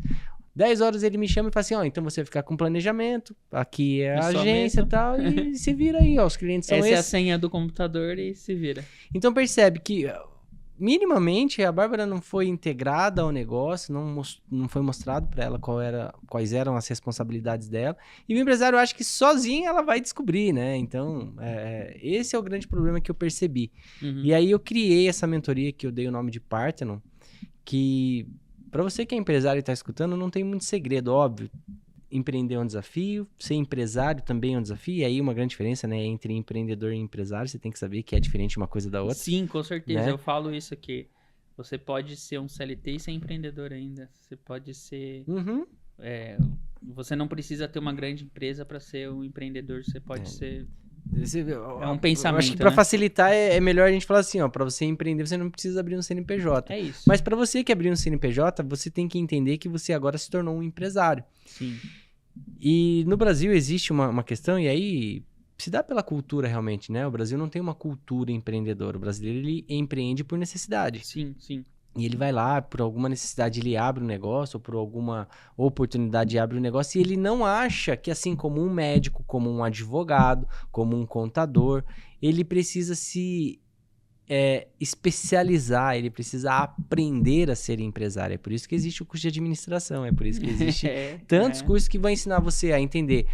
10 horas ele me chama e fala assim, então você vai ficar com planejamento, aqui é a agência e tal, e se vira aí, os clientes são esses. Essa é a senha do computador e se vira. Então percebe que minimamente a Bárbara não foi integrada ao negócio, não foi mostrado para ela quais eram as responsabilidades dela, e o empresário acha que sozinho ela vai descobrir, né? Então esse é o grande problema que eu percebi. E aí eu criei essa mentoria que eu dei o nome de Parthenon, que para você que é empresário e está escutando, não tem muito segredo, óbvio. empreender é um desafio, ser empresário também é um desafio, e aí uma grande diferença, né, entre empreendedor e empresário, você tem que saber que é diferente uma coisa da outra. Sim, com certeza. Né? Eu falo isso aqui. Você pode ser um CLT e ser empreendedor ainda. Você pode ser... você não precisa ter uma grande empresa para ser um empreendedor. Você pode ser... É um pensamento, eu acho que para né? facilitar é melhor a gente falar assim, ó, para você empreender você não precisa abrir um CNPJ. É isso. Mas para você que abrir um CNPJ, você tem que entender que você agora se tornou um empresário. Sim. E no Brasil existe uma questão, e aí se dá pela cultura realmente, né? O Brasil não tem uma cultura empreendedora. O brasileiro, ele empreende por necessidade. Sim, sim. E ele vai lá, por alguma necessidade, ele abre um negócio, ou por alguma oportunidade abre um negócio, e ele não acha que, assim como um médico, como um advogado, como um contador, ele precisa se especializar, ele precisa aprender a ser empresário. É por isso que existe o curso de administração, é por isso que existe tantos cursos que vão ensinar você a entender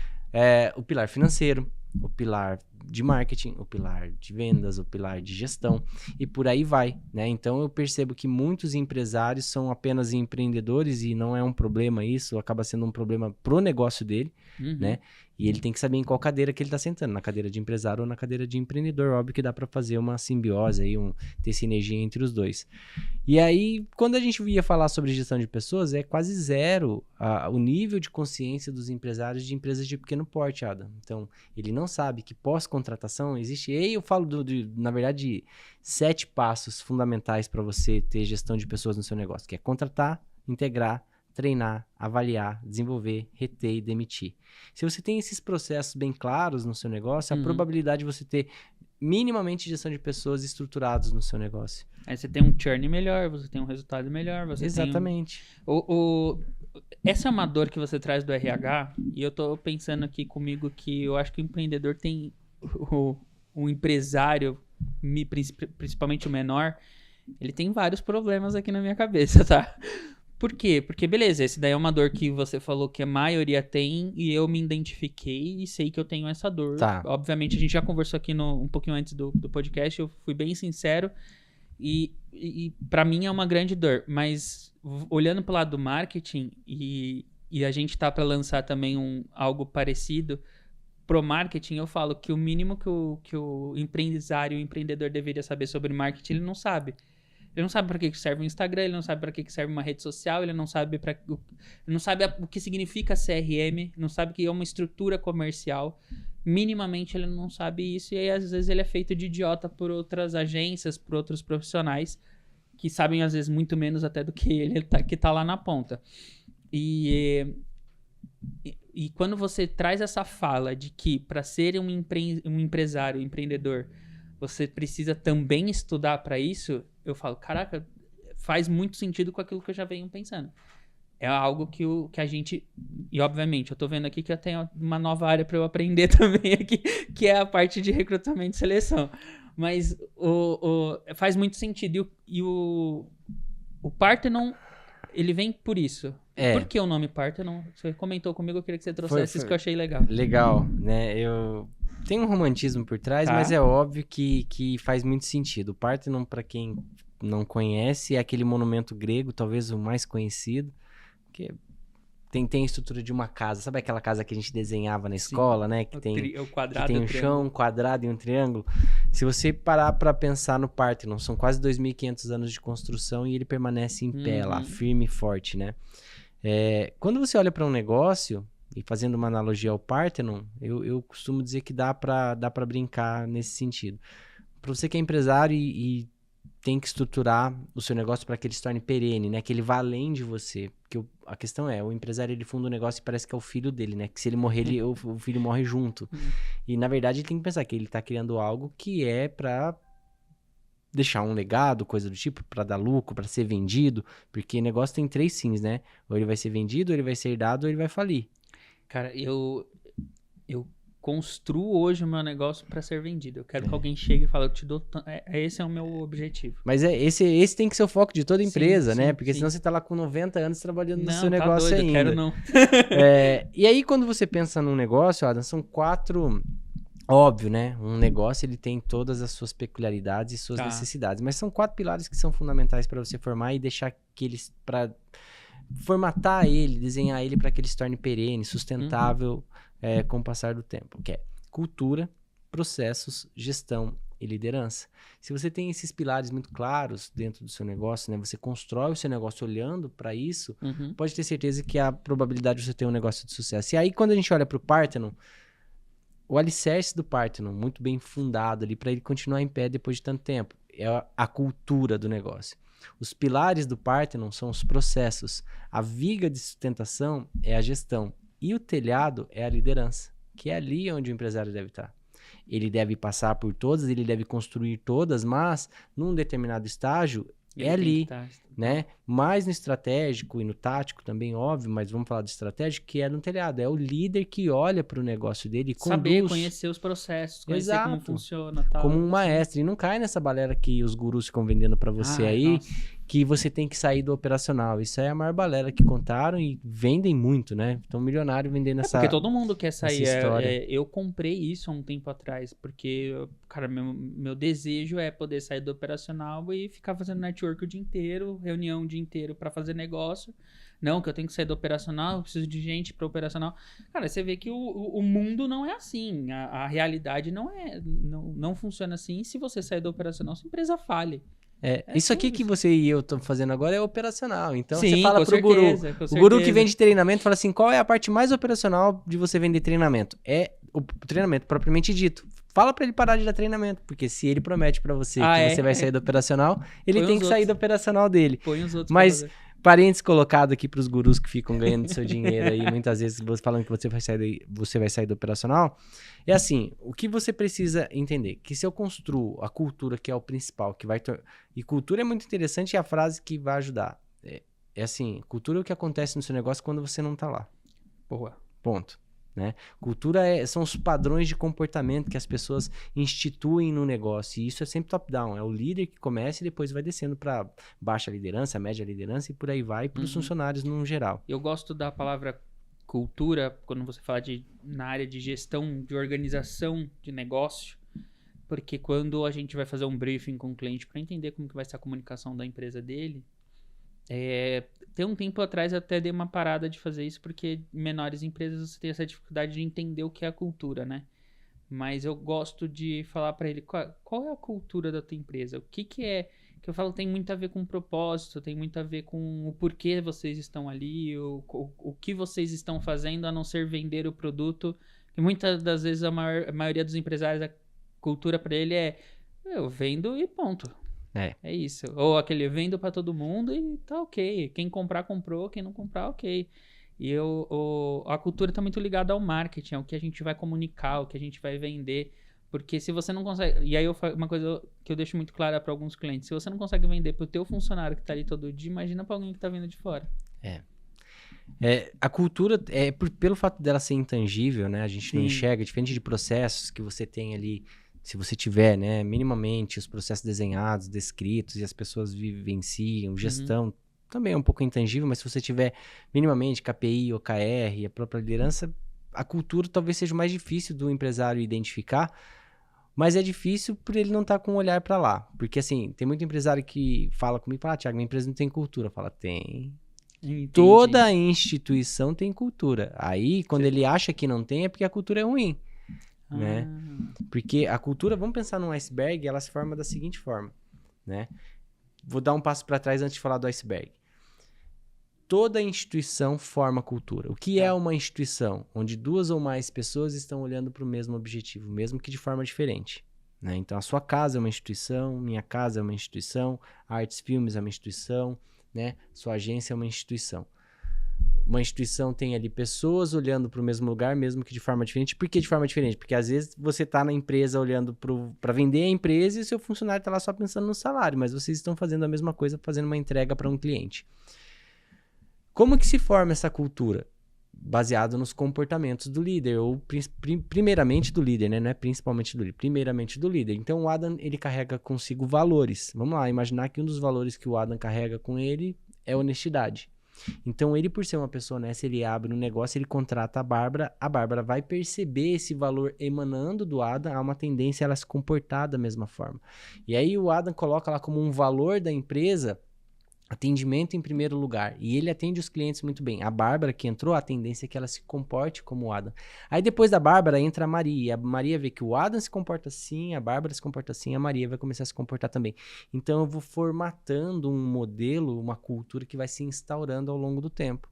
o pilar financeiro, o pilar de marketing, o pilar de vendas, o pilar de gestão, e por aí vai, né? Então eu percebo que muitos empresários são apenas empreendedores, e não é um problema isso, acaba sendo um problema pro negócio dele, né? E ele tem que saber em qual cadeira que ele tá sentando, na cadeira de empresário ou na cadeira de empreendedor. Óbvio que dá para fazer uma simbiose aí, ter sinergia entre os dois. E aí, quando a gente ia falar sobre gestão de pessoas, é quase zero o nível de consciência dos empresários de empresas de pequeno porte, Adam. Então, ele não sabe que pós-contratação existe... E aí eu falo, na verdade, 7 passos fundamentais para você ter gestão de pessoas no seu negócio, que é contratar, integrar, treinar, avaliar, desenvolver, reter e demitir. Se você tem esses processos bem claros no seu negócio, a probabilidade de você ter minimamente gestão de pessoas estruturados no seu negócio. Aí você tem um churn melhor, você tem um resultado melhor. Você Exatamente. Essa é uma dor que você traz do RH, e eu tô pensando aqui comigo que eu acho que o empreendedor tem... O empresário, principalmente o menor, ele tem vários problemas aqui na minha cabeça, tá? Por quê? Porque, beleza, esse daí é uma dor que você falou que a maioria tem, e eu me identifiquei e sei que eu tenho essa dor. Tá. Obviamente, a gente já conversou aqui um pouquinho antes do podcast, eu fui bem sincero, e pra mim é uma grande dor. Mas, olhando pro lado do marketing, e a gente tá pra lançar também algo parecido pro marketing, eu falo que o mínimo que o empresário, o empreendedor deveria saber sobre marketing, ele não sabe. Ele não sabe para que serve o Instagram, ele não sabe para que serve uma rede social, ele não sabe o que significa CRM, não sabe o que é uma estrutura comercial. Minimamente ele não sabe isso, e aí às vezes ele é feito de idiota por outras agências, por outros profissionais que sabem às vezes muito menos até do que ele que tá lá na ponta. E quando você traz essa fala de que para ser um empresário, um empreendedor, você precisa também estudar para isso, eu falo, caraca, faz muito sentido com aquilo que eu já venho pensando. É algo que a gente... E, obviamente, eu tô vendo aqui que eu tenho uma nova área para eu aprender também aqui, que é a parte de recrutamento e seleção. Mas faz muito sentido. E o Parthenon, ele vem por isso. Por que o nome Parthenon? Você comentou comigo, eu queria que você trouxesse isso que eu achei legal. Legal, né? Tem um romantismo por trás, mas é óbvio que faz muito sentido. O Parthenon, para quem não conhece, é aquele monumento grego, talvez o mais conhecido, que tem a estrutura de uma casa. Sabe aquela casa que a gente desenhava na escola, né? Que tem um chão, um quadrado e um triângulo. Se você parar para pensar no Parthenon, são quase 2.500 anos de construção e ele permanece em pé lá, firme e forte, né? Quando você olha para um negócio... E fazendo uma analogia ao Parthenon, eu costumo dizer que dá pra brincar nesse sentido. Para você que é empresário e tem que estruturar o seu negócio para que ele se torne perene, né? Que ele vá além de você. Porque a questão o empresário ele funda um negócio e parece que é o filho dele, né? Que se ele morrer, o filho morre junto. E na verdade ele tem que pensar que ele tá criando algo que é para deixar um legado, coisa do tipo, para dar lucro, para ser vendido. Porque negócio tem 3 fins, né? Ou ele vai ser vendido, ou ele vai ser herdado, ou ele vai falir. Cara, eu construo hoje o meu negócio para ser vendido. Eu quero que alguém chegue e fale, eu te dou... Esse é o meu objetivo. Mas esse tem que ser o foco de toda empresa, né? Porque senão você tá lá com 90 anos trabalhando no seu negócio doido, ainda. Eu quero não. E aí, quando você pensa num negócio, Adam, são 4... Óbvio, né? Um negócio, ele tem todas as suas peculiaridades e suas necessidades. Mas são 4 pilares que são fundamentais para você formar e deixar que eles... formatar ele, desenhar ele para que ele se torne perene, sustentável com o passar do tempo, que é cultura, processos, gestão e liderança. Se você tem esses pilares muito claros dentro do seu negócio, né, você constrói o seu negócio olhando para isso, pode ter certeza que a probabilidade de você ter um negócio de sucesso. E aí, quando a gente olha para o Parthenon, o alicerce do Parthenon, muito bem fundado ali, para ele continuar em pé depois de tanto tempo, é a cultura do negócio. Os pilares do Parthenon são os processos. A viga de sustentação é a gestão. E o telhado é a liderança, que é ali onde o empresário deve estar. Ele deve passar por todas, ele deve construir todas, mas num determinado estágio é ali, né? Mais no estratégico e no tático também, óbvio, mas vamos falar do estratégico, que é no telhado. É o líder que olha para o negócio dele e conduz. Saber, conhecer os processos, conhecer como funciona. Tal, como um maestro. E não cai nessa balela que os gurus ficam vendendo para você aí, que você tem que sair do operacional. Isso aí é a maior balela que contaram e vendem muito, né? Então, milionário vendendo essa porque todo mundo quer sair. história. Eu comprei isso há um tempo atrás, porque, cara, meu desejo é poder sair do operacional e ficar fazendo network o dia inteiro, reunião o dia inteiro para fazer negócio. Não, que eu tenho que sair do operacional, eu preciso de gente para operacional. Cara, você vê que o mundo não é assim. A realidade não funciona assim. E se você sair do operacional, sua empresa fale. Isso aqui que você e eu estamos fazendo agora é operacional. Então, sim, você fala pro guru. O guru que vende treinamento fala assim, qual é a parte mais operacional de você vender treinamento? É o treinamento propriamente dito. Fala pra ele parar de dar treinamento, porque se ele promete pra você que você vai sair do operacional, ele tem que sair do operacional dele. Põe os outros. Mas, parênteses colocado aqui pros gurus que ficam ganhando seu dinheiro aí, muitas vezes falando que você vai sair do operacional, é assim, o que você precisa entender? Que se eu construo a cultura, que é o principal, que vai... E cultura é muito interessante e a frase que vai ajudar. É assim, cultura é o que acontece no seu negócio quando você não tá lá. Boa. Ponto. Né? Cultura são os padrões de comportamento que as pessoas instituem no negócio, e isso é sempre top-down, é o líder que começa e depois vai descendo para baixa liderança, média liderança e por aí vai para os funcionários no geral. Eu gosto da palavra cultura quando você fala na área de gestão, de organização de negócio, porque quando a gente vai fazer um briefing com o cliente para entender como que vai ser a comunicação da empresa dele, tem um tempo atrás eu até dei uma parada de fazer isso, porque em menores empresas você tem essa dificuldade de entender o que é a cultura, né? Mas eu gosto de falar para ele qual é a cultura da tua empresa, o que é, que eu falo tem muito a ver com o propósito, tem muito a ver com o porquê vocês estão ali, o que vocês estão fazendo a não ser vender o produto, que muitas das vezes a maioria dos empresários, a cultura para ele eu vendo e ponto. É isso. Ou aquele, eu vendo pra todo mundo e tá ok. Quem comprar, comprou. Quem não comprar, ok. E a cultura tá muito ligada ao marketing, ao que a gente vai comunicar, ao que a gente vai vender. Porque se você não consegue... E aí, uma coisa que eu deixo muito clara pra alguns clientes. Se você não consegue vender pro teu funcionário que tá ali todo dia, imagina pra alguém que tá vindo de fora. A cultura, pelo fato dela ser intangível, né? A gente não enxerga, diferente de processos que você tem ali... Se você tiver, né, minimamente os processos desenhados, descritos e as pessoas vivenciam, gestão também é um pouco intangível, mas se você tiver minimamente KPI, OKR e a própria liderança, a cultura talvez seja o mais difícil do empresário identificar, mas é difícil por ele não estar com o olhar para lá. Porque assim, tem muito empresário que fala comigo, Thiago, minha empresa não tem cultura. Fala, tem. Entendi. Toda instituição tem cultura. Aí, quando ele acha que não tem, é porque a cultura é ruim. Né? Porque a cultura, vamos pensar num iceberg, ela se forma da seguinte forma, né? Vou dar um passo para trás antes de falar do iceberg. Toda instituição forma cultura. O que é uma instituição? Onde duas ou mais pessoas estão olhando para o mesmo objetivo, mesmo que de forma diferente, né? Então, a sua casa é uma instituição, minha casa é uma instituição, Artes Filmes é uma instituição, né? Sua agência é uma instituição. Uma instituição tem ali pessoas olhando para o mesmo lugar, mesmo que de forma diferente. Por que de forma diferente? Porque às vezes você está na empresa olhando para vender a empresa e o seu funcionário está lá só pensando no salário, mas vocês estão fazendo a mesma coisa, fazendo uma entrega para um cliente. Como que se forma essa cultura? Baseado nos comportamentos do líder, ou primeiramente do líder, né? Não é principalmente do líder, primeiramente do líder. Então o Adam, ele carrega consigo valores. Vamos lá, imaginar que um dos valores que o Adam carrega com ele é honestidade. Então, ele, por ser uma pessoa honesta, ele abre um negócio, ele contrata a Bárbara vai perceber esse valor emanando do Adam, há uma tendência a ela se comportar da mesma forma. E aí, o Adam coloca lá como um valor da empresa Atendimento em primeiro lugar. E ele atende os clientes muito bem. A Bárbara que entrou, a tendência é que ela se comporte como o Adam. Aí depois da Bárbara entra a Maria. E a Maria vê que o Adam se comporta assim, a Bárbara se comporta assim, a Maria vai começar a se comportar também. Então eu vou formatando um modelo, uma cultura que vai se instaurando ao longo do tempo.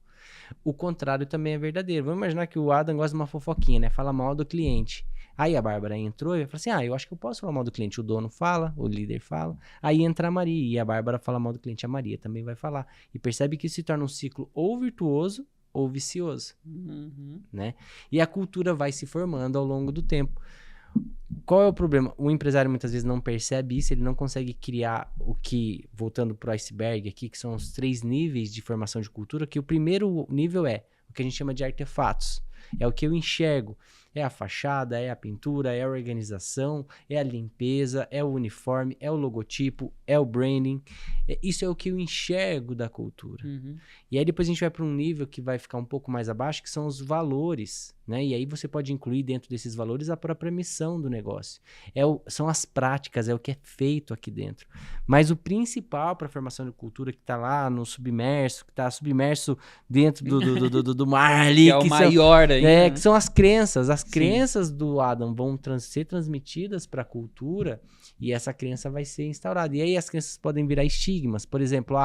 O contrário também é verdadeiro. Vamos imaginar que o Adam gosta de uma fofoquinha, né? Fala mal do cliente. Aí a Bárbara entrou e falou assim, eu acho que eu posso falar mal do cliente. O dono fala, o líder fala. Aí entra a Maria e a Bárbara fala mal do cliente. A Maria também vai falar. E percebe que isso se torna um ciclo ou virtuoso ou vicioso, né? E a cultura vai se formando ao longo do tempo. Qual é o problema? O empresário muitas vezes não percebe isso, ele não consegue criar o que, voltando para o iceberg aqui, que são os 3 níveis de formação de cultura, que o primeiro nível é o que a gente chama de artefatos. É o que eu enxergo. É a fachada, é a pintura, é a organização, é a limpeza, é o uniforme, é o logotipo, é o branding. Isso é o que eu enxergo da cultura. E aí depois a gente vai para um nível que vai ficar um pouco mais abaixo, que são os valores, né? E aí você pode incluir dentro desses valores a própria missão do negócio. São as práticas, é o que é feito aqui dentro. Mas o principal para a formação de cultura que está lá no submerso, que está submerso dentro do mar ali. Que é o maior ainda. Que são as crenças. As crenças do Adam vão ser transmitidas para a cultura e essa crença vai ser instaurada. E aí as crenças podem virar estigmas. Por exemplo,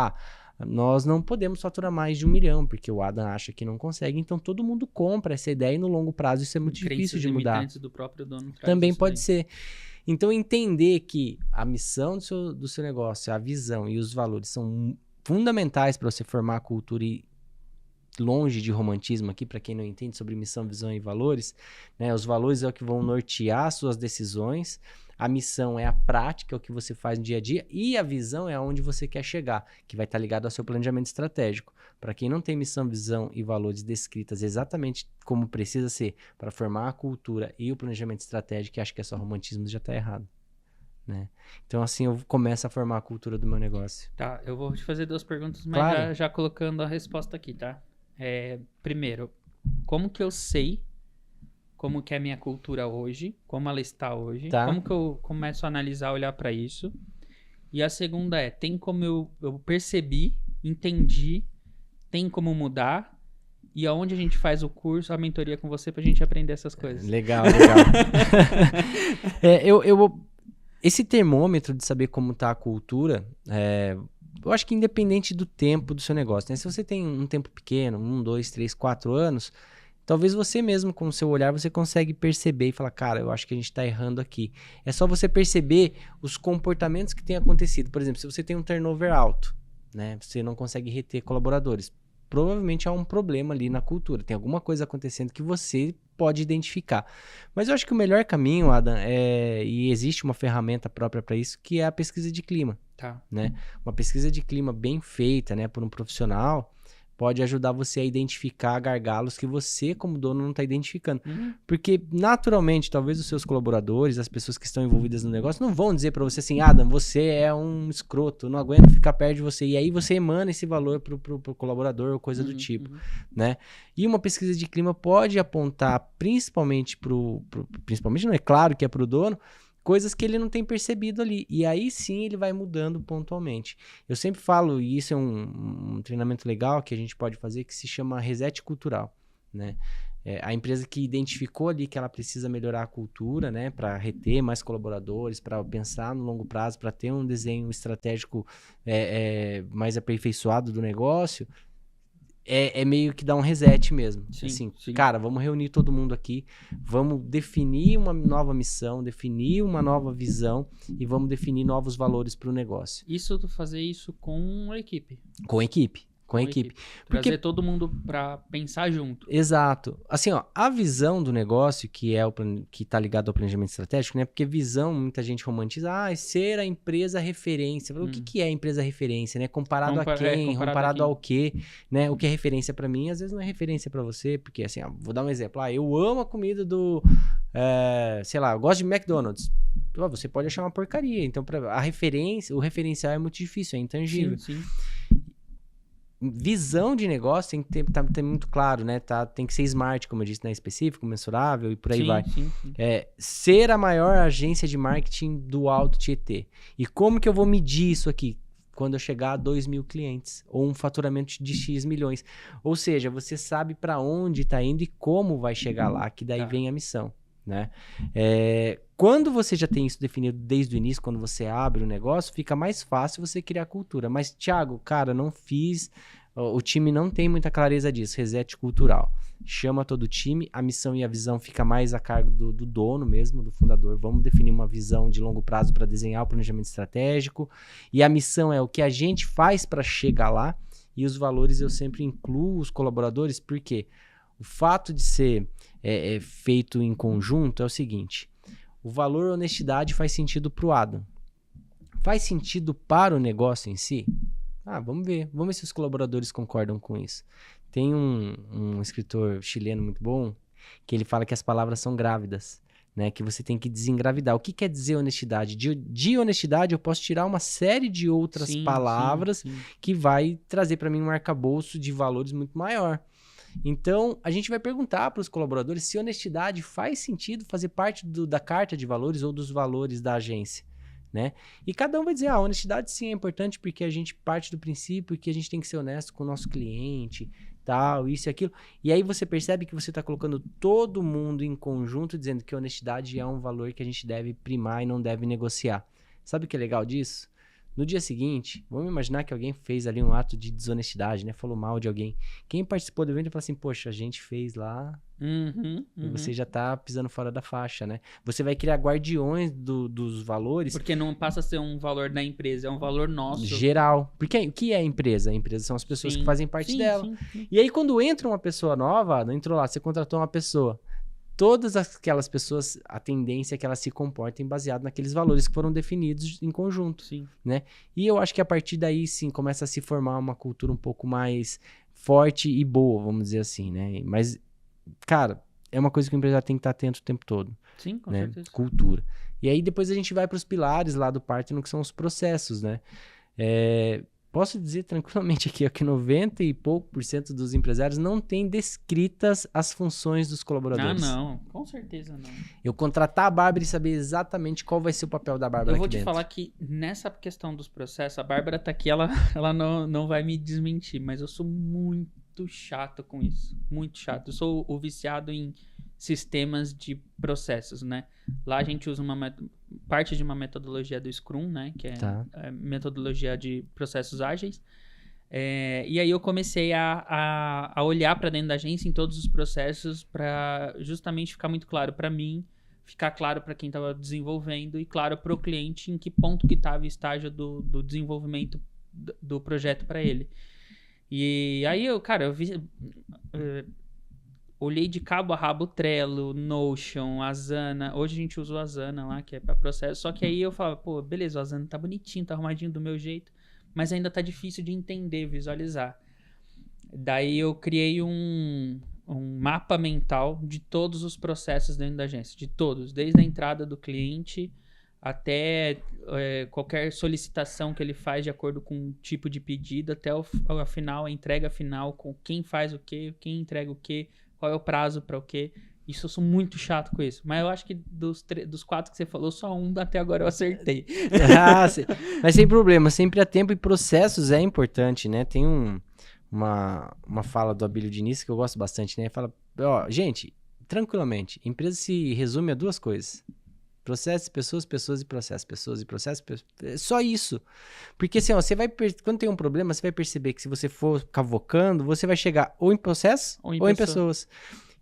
nós não podemos faturar mais de 1 milhão, porque o Adam acha que não consegue. Então todo mundo compra essa ideia e no longo prazo isso é muito difícil de mudar. Do próprio dono Também pode ser. Então entender que a missão do seu negócio, a visão e os valores são fundamentais para você formar a cultura e longe de romantismo aqui, para quem não entende sobre missão, visão e valores, né? Os valores é o que vão nortear suas decisões, a missão é a prática, é o que você faz no dia a dia, e a visão é aonde você quer chegar, que vai estar ligado ao seu planejamento estratégico. Para quem não tem missão, visão e valores descritas exatamente como precisa ser para formar a cultura e o planejamento estratégico, e acha que é só romantismo, já está errado. Né? Então assim eu começo a formar a cultura do meu negócio. Tá, eu vou te fazer 2 perguntas, mas Claro. já colocando a resposta aqui, tá? Primeiro, como que eu sei como que é a minha cultura hoje, como ela está hoje, Tá. como que eu começo a analisar, olhar para isso? E a segunda tem como eu percebi, entendi, tem como mudar, e aonde a gente faz o curso, a mentoria com você pra gente aprender essas coisas. Legal. Esse termômetro de saber como tá a cultura, eu acho que independente do tempo do seu negócio, né? Se você tem um tempo pequeno, 1, 2, 3, 4 anos, talvez você mesmo, com o seu olhar, você consegue perceber e falar, cara, eu acho que a gente tá errando aqui. É só você perceber os comportamentos que têm acontecido. Por exemplo, se você tem um turnover alto, né? Você não consegue reter colaboradores. Provavelmente há um problema ali na cultura. Tem alguma coisa acontecendo que você pode identificar. Mas eu acho que o melhor caminho, Adam, e existe uma ferramenta própria para isso, que é a pesquisa de clima. Tá. Né? Uma pesquisa de clima bem feita, né, por um profissional pode ajudar você a identificar gargalos que você, como dono, não está identificando. Porque, naturalmente, talvez os seus colaboradores, as pessoas que estão envolvidas no negócio, não vão dizer para você assim, Adam, você é um escroto, não aguento ficar perto de você. E aí você emana esse valor pro colaborador ou coisa do tipo. Né? E uma pesquisa de clima pode apontar, principalmente principalmente, não é claro que é para o dono, coisas que ele não tem percebido ali. E aí sim ele vai mudando pontualmente. Eu sempre falo, e isso é um treinamento legal que a gente pode fazer, que se chama reset cultural. Né? A empresa que identificou ali que ela precisa melhorar a cultura, né, para reter mais colaboradores, para pensar no longo prazo, para ter um desenho estratégico mais aperfeiçoado do negócio, é meio que dar um reset mesmo. Sim, assim, sim. Cara, vamos reunir todo mundo aqui, vamos definir uma nova missão, definir uma nova visão e vamos definir novos valores para o negócio. Isso, fazer isso com a equipe. Com a equipe. Porque... Trazer todo mundo para pensar junto. Exato. Assim, a visão do negócio, que tá ligado ao planejamento estratégico, né? Porque visão, muita gente romantiza, ser a empresa referência. O que é a empresa referência, né? Comparado a quem? Comparado ao quê? Né? O que é referência para mim, às vezes não é referência para você, porque assim, vou dar um exemplo. Eu amo a comida do, sei lá, eu gosto de McDonald's. Você pode achar uma porcaria. Então, o referencial é muito difícil, é intangível. Sim. Visão de negócio tem que ter muito claro, né? Tem que ser smart, como eu disse, né? Específico, mensurável e por aí vai. Sim. Ser a maior agência de marketing do Alto Tietê. E como que eu vou medir isso aqui? quando eu chegar a 2.000 clientes, ou um faturamento de X milhões. Ou seja, você sabe para onde está indo e como vai chegar lá, que daí vem a missão, né? Quando você já tem isso definido desde o início, quando você abre o negócio, fica mais fácil você criar cultura. Mas, Thiago, cara, não fiz... O time não tem muita clareza disso, reset cultural. Chama todo o time, a missão e a visão fica mais a cargo do dono mesmo, do fundador. Vamos definir uma visão de longo prazo para desenhar o planejamento estratégico. E a missão é o que a gente faz para chegar lá. E os valores eu sempre incluo os colaboradores, porque o fato de ser feito em conjunto é o seguinte: o valor honestidade faz sentido para o Adam. Faz sentido para o negócio em si? Vamos ver se os colaboradores concordam com isso. Tem um escritor chileno muito bom, que ele fala que as palavras são grávidas, né? Que você tem que desengravidar. O que quer dizer honestidade? De honestidade eu posso tirar uma série de outras palavras que vai trazer para mim um arcabouço de valores muito maior. Então, a gente vai perguntar para os colaboradores se honestidade faz sentido fazer parte da carta de valores ou dos valores da agência. Né? E cada um vai dizer, a honestidade sim é importante porque a gente parte do princípio que a gente tem que ser honesto com o nosso cliente, tal, isso e aquilo. E aí você percebe que você está colocando todo mundo em conjunto dizendo que honestidade é um valor que a gente deve primar e não deve negociar. Sabe o que é legal disso? No dia seguinte, vamos imaginar que alguém fez ali um ato de desonestidade, né? Falou mal de alguém. Quem participou do evento fala assim, poxa, a gente fez lá e você já tá pisando fora da faixa, né? Você vai criar guardiões dos valores. Porque não passa a ser um valor da empresa, é um valor nosso. Geral. Porque o que é a empresa? A empresa são as pessoas que fazem parte dela. Sim. E aí quando entra uma pessoa nova, não entrou lá, você contratou uma pessoa. Todas aquelas pessoas, a tendência é que elas se comportem baseado naqueles valores que foram definidos em conjunto, né? E eu acho que a partir daí, sim, começa a se formar uma cultura um pouco mais forte e boa, vamos dizer assim, né? Mas, cara, é uma coisa que o empresário tem que estar atento o tempo todo. Sim, com né? certeza. Cultura. E aí depois a gente vai para os pilares lá do Partner, que são os processos, né? Posso dizer tranquilamente aqui que 90 e pouco % dos empresários não têm descritas as funções dos colaboradores. Não, com certeza não. Eu contratar a Bárbara e saber exatamente qual vai ser o papel da Bárbara aqui dentro. Eu vou te falar que nessa questão dos processos, a Bárbara tá aqui, ela não vai me desmentir, mas eu sou muito chato com isso. Muito chato. Eu sou o viciado em sistemas de processos, né? Lá a gente usa parte de uma metodologia do Scrum, né? Que é a metodologia de processos ágeis. E aí eu comecei a olhar para dentro da agência em todos os processos para justamente ficar muito claro para mim, ficar claro para quem estava desenvolvendo e claro para o cliente em que ponto que estava o estágio do desenvolvimento do projeto para ele. E aí eu vi... olhei de cabo a rabo o Trello, Notion, Asana. Hoje a gente usa o Asana lá, que é para processo. Só que aí eu falava, pô, beleza, o Asana tá bonitinho, tá arrumadinho do meu jeito, mas ainda tá difícil de entender, visualizar. Daí eu criei um mapa mental de todos os processos dentro da agência, de todos, desde a entrada do cliente até qualquer solicitação que ele faz de acordo com o tipo de pedido, até a final, a entrega final, com quem faz o quê, quem entrega o quê, qual é o prazo para o quê. Isso eu sou muito chato com isso. Mas eu acho que dos 4 que você falou, só um até agora eu acertei. Mas sem problema, sempre há tempo e processos é importante, né? Tem uma fala do Abílio Diniz que eu gosto bastante, né? Ele fala, gente, tranquilamente, empresa se resume a 2 coisas. Processos, pessoas e processos. Pessoas e processos, só isso. Porque assim, quando tem um problema, você vai perceber que se você for cavocando, você vai chegar ou em processo ou em pessoas.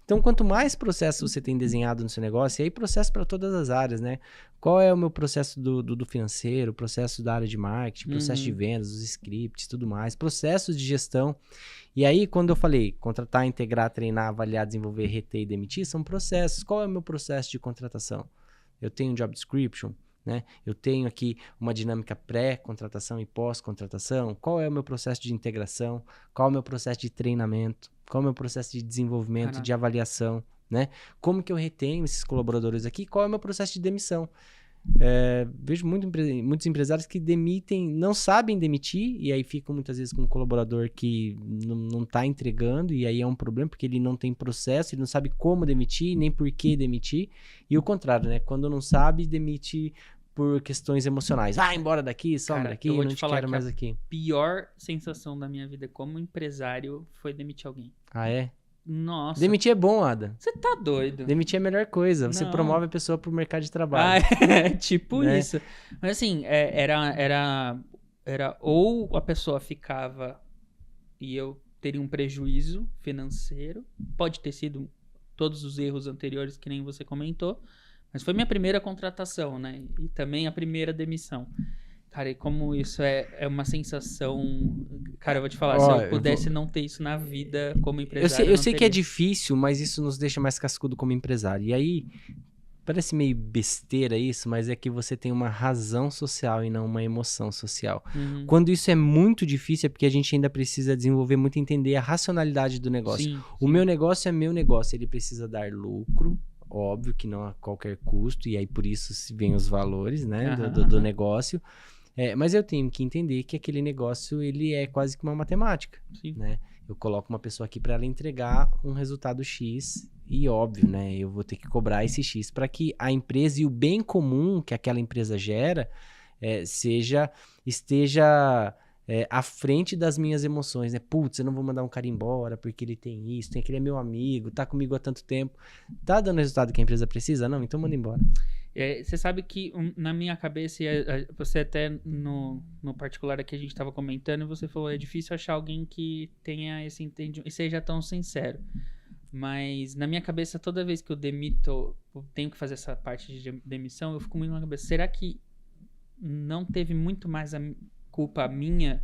Então, quanto mais processos você tem desenhado no seu negócio, e aí processo para todas as áreas, né? Qual é o meu processo do financeiro, processo da área de marketing, processo de vendas, os scripts, tudo mais, processos de gestão. E aí, quando eu falei contratar, integrar, treinar, avaliar, desenvolver, reter e demitir, são processos. Qual é o meu processo de contratação? Eu tenho um job description, né? Eu tenho aqui uma dinâmica pré-contratação e pós-contratação. Qual é o meu processo de integração? Qual é o meu processo de treinamento? Qual é o meu processo de desenvolvimento, de avaliação, né? Como que eu retenho esses colaboradores aqui? Qual é o meu processo de demissão? Vejo muitos empresários que demitem, não sabem demitir, e aí ficam muitas vezes com um colaborador que não está entregando, e aí é um problema, porque ele não tem processo, ele não sabe como demitir, nem por que demitir, e o contrário, né? Quando não sabe, demite por questões emocionais. Vai embora daqui, some Cara, daqui, eu vou não te te falar quero que mais aqui. Pior sensação da minha vida como empresário foi demitir alguém. Ah, é? Nossa, Demitir é bom, Ada. você tá doido. Demitir é a melhor coisa. Você Não. promove a pessoa pro mercado de Ah, trabalho. é tipo Né? isso. Mas assim, era ou a pessoa ficava e eu teria um prejuízo financeiro, pode ter sido todos os erros anteriores que nem você comentou, mas foi minha primeira contratação, né? E também a primeira demissão. Cara, e como isso é uma sensação... Cara, eu vou te falar, se eu pudesse não ter isso na vida como empresário... Eu sei que é difícil, mas isso nos deixa mais cascudo como empresário. E aí, parece meio besteira isso, mas é que você tem uma razão social e não uma emoção social. Uhum. Quando isso é muito difícil, é porque a gente ainda precisa desenvolver muito e entender a racionalidade do negócio. Sim, O meu negócio é meu negócio, ele precisa dar lucro, óbvio que não a qualquer custo, e aí por isso vem os valores, né, do negócio. Mas eu tenho que entender que aquele negócio, ele é quase que uma matemática, sim. né? Eu coloco uma pessoa aqui para ela entregar um resultado X e, óbvio, né, eu vou ter que cobrar esse X para que a empresa e o bem comum que aquela empresa gera esteja à frente das minhas emoções, né? Putz, eu não vou mandar um cara embora porque ele tem isso, aquele é meu amigo, tá comigo há tanto tempo. Tá dando o resultado que a empresa precisa? Não, então manda embora. Você sabe que na minha cabeça, você até no particular aqui a gente estava comentando, e você falou, é difícil achar alguém que tenha esse entendimento e seja tão sincero. Mas na minha cabeça, toda vez que eu demito, eu tenho que fazer essa parte de demissão, eu fico muito na cabeça, será que não teve muito mais a culpa minha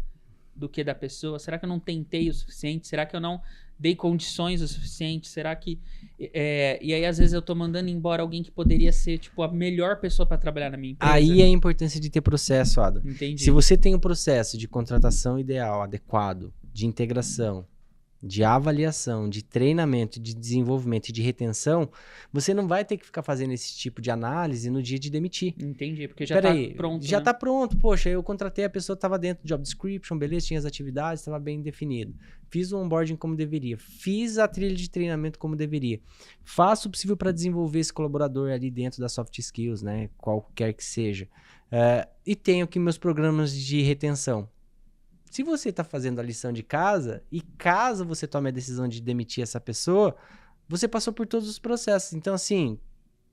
do que da pessoa? Será que eu não tentei o suficiente? Será que eu não dei condições o suficiente? Será que... E aí, às vezes, eu tô mandando embora alguém que poderia ser, tipo, a melhor pessoa para trabalhar na minha empresa. Aí é a importância de ter processo, Adam. Entendi. Se você tem um processo de contratação ideal, adequado, de integração, de avaliação, de treinamento, de desenvolvimento e de retenção, você não vai ter que ficar fazendo esse tipo de análise no dia de demitir. Entendi, porque já tá pronto, já né? tá pronto. Poxa, eu contratei, a pessoa estava dentro do job description, beleza, tinha as atividades, estava bem definido. Fiz o onboarding como deveria. Fiz a trilha de treinamento como deveria. Faço o possível para desenvolver esse colaborador ali dentro da soft skills, né? Qualquer que seja. E tenho aqui meus programas de retenção. Se você está fazendo a lição de casa, e caso você tome a decisão de demitir essa pessoa, você passou por todos os processos. Então, assim,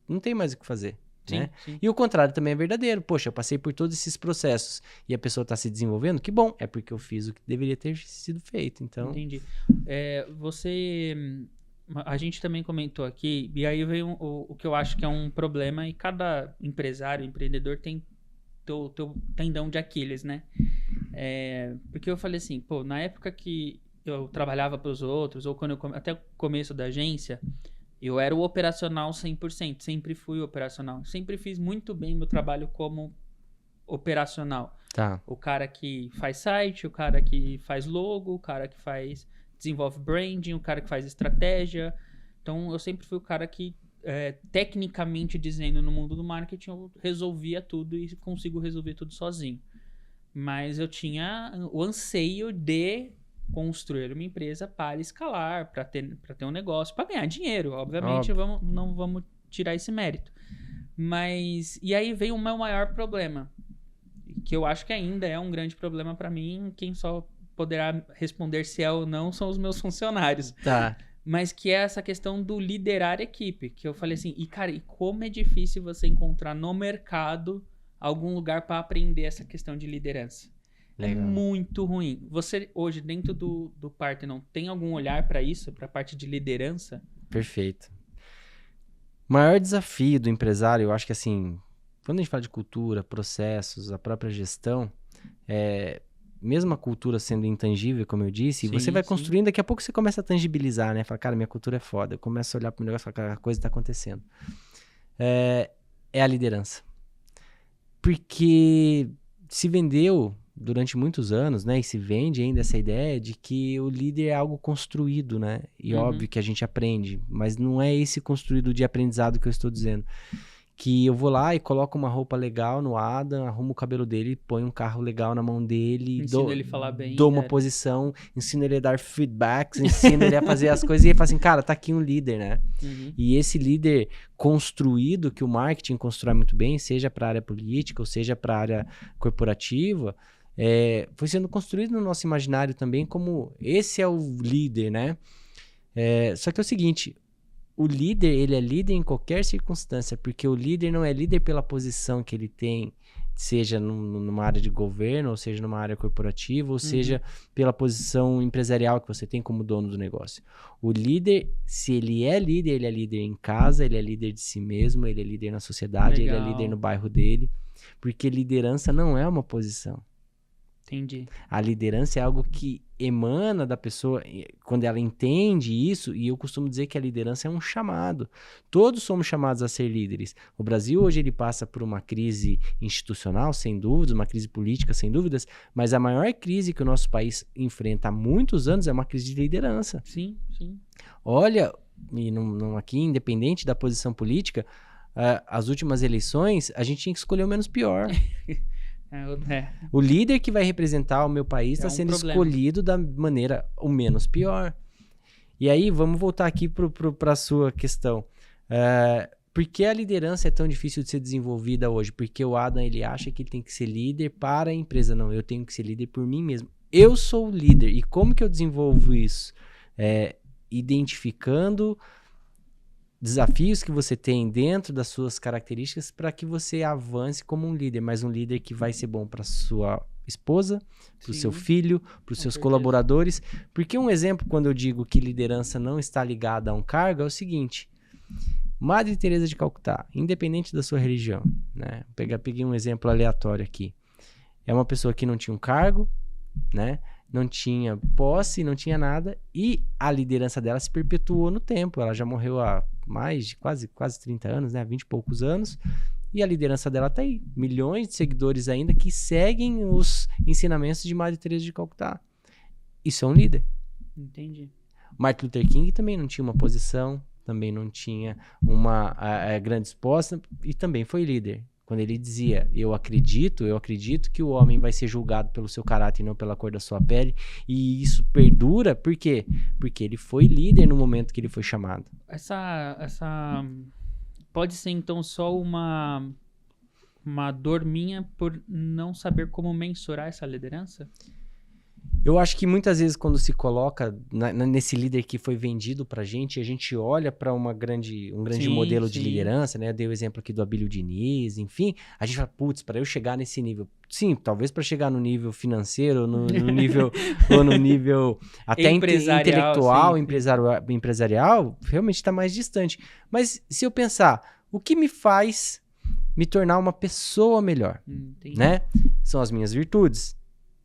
não tem mais o que fazer. Sim, né? sim. E o contrário também é verdadeiro. Poxa, eu passei por todos esses processos e a pessoa está se desenvolvendo, que bom. É porque eu fiz o que deveria ter sido feito. Então, Entendi. A gente também comentou aqui, e aí veio o que eu acho que é um problema, e cada empresário, empreendedor tem teu tendão de Aquiles, né? Porque eu falei assim, pô, na época que eu trabalhava para os outros, ou quando até o começo da agência, eu era o operacional 100%, sempre fui operacional. Sempre fiz muito bem meu trabalho como operacional. tá. O cara que faz site, o cara que faz logo, o cara que desenvolve branding, o cara que faz estratégia. Então, eu sempre fui o cara que, tecnicamente dizendo, no mundo do marketing, eu resolvia tudo e consigo resolver tudo sozinho. Mas eu tinha o anseio de construir uma empresa para escalar, para ter um negócio, para ganhar dinheiro. Obviamente, não vamos tirar esse mérito. Mas, e aí veio o meu maior problema, que eu acho que ainda é um grande problema para mim. Quem só poderá responder se é ou não são os meus funcionários. Tá. Mas que é essa questão do liderar a equipe, que eu falei assim, cara, e como é difícil você encontrar no mercado algum lugar para aprender essa questão de liderança. Legal. É muito ruim. Você hoje, dentro do Parthenon, tem algum olhar para isso, para a parte de liderança? Perfeito. O maior desafio do empresário, eu acho que assim, quando a gente fala de cultura, processos, a própria gestão, mesmo a cultura sendo intangível, como eu disse, Sim, você vai sim. construindo, daqui a pouco você começa a tangibilizar, né? Fala, cara, minha cultura é foda. Eu começo a olhar para o negócio e falo, cara, a coisa está acontecendo. É a liderança. Porque se vendeu durante muitos anos, né? E se vende ainda essa ideia de que o líder é algo construído, né? E óbvio que a gente aprende, mas não é esse construído de aprendizado que eu estou dizendo. que eu vou lá e coloco uma roupa legal no Adam, arrumo o cabelo dele, ponho um carro legal na mão dele, Ensino ele a falar bem. dou uma posição, ensino ele a dar feedbacks, ensino ele a fazer as coisas e ele fala assim, cara, tá aqui um líder, né? E esse líder construído, que o marketing constrói muito bem, seja para a área política ou seja para a área corporativa, foi sendo construído no nosso imaginário também como esse é o líder, né? Só que é o seguinte, o líder, ele é líder em qualquer circunstância, porque o líder não é líder pela posição que ele tem, seja numa área de governo, ou seja numa área corporativa, ou seja pela posição empresarial que você tem como dono do negócio. O líder, se ele é líder em casa, ele é líder de si mesmo, ele é líder na sociedade, Legal. ele é líder no bairro dele, porque liderança não é uma posição. Entendi. A liderança é algo que emana da pessoa, quando ela entende isso, e eu costumo dizer que a liderança é um chamado. Todos somos chamados a ser líderes. O Brasil hoje ele passa por uma crise institucional, sem dúvidas, uma crise política, sem dúvidas, mas a maior crise que o nosso país enfrenta há muitos anos é uma crise de liderança. Sim, sim. Olha, e não aqui, independente da posição política, as últimas eleições, a gente tinha que escolher o menos pior. O líder que vai representar o meu país está sendo escolhido da maneira o menos pior. E aí, vamos voltar aqui para a sua questão. Por que a liderança é tão difícil de ser desenvolvida hoje? Porque o Adam, ele acha que ele tem que ser líder para a empresa. Não, eu tenho que ser líder por mim mesmo. Eu sou o líder. E como que eu desenvolvo isso? Identificando desafios que você tem dentro das suas características para que você avance como um líder, mas um líder que vai ser bom para sua esposa, para o seu filho, para os seus colaboradores. Porque um exemplo, quando eu digo que liderança não está ligada a um cargo, é o seguinte: Madre Teresa de Calcutá, independente da sua religião, né? Peguei um exemplo aleatório aqui. É uma pessoa que não tinha um cargo, né? Não tinha posse, não tinha nada, e a liderança dela se perpetuou no tempo. Ela já morreu há mais de quase 30 anos, né? 20 e poucos anos, e a liderança dela tá aí. Milhões de seguidores ainda que seguem os ensinamentos de Madre Teresa de Calcutá. Isso é um líder. Entendi. Martin Luther King também não tinha uma posição, também não tinha uma grande exposta, e também foi líder. Quando ele dizia, eu acredito que o homem vai ser julgado pelo seu caráter e não pela cor da sua pele. E isso perdura, por quê? Porque ele foi líder no momento que ele foi chamado. Essa pode ser então só uma dor minha por não saber como mensurar essa liderança? Eu acho que muitas vezes quando se coloca nesse líder que foi vendido pra gente, a gente olha para um grande modelo de liderança, né? Eu dei o exemplo aqui do Abílio Diniz, enfim, a gente fala, putz, para eu chegar nesse nível, sim, talvez para chegar no nível financeiro, no nível ou no nível até intelectual, empresarial, realmente está mais distante. Mas se eu pensar, o que me faz me tornar uma pessoa melhor, né? São as minhas virtudes.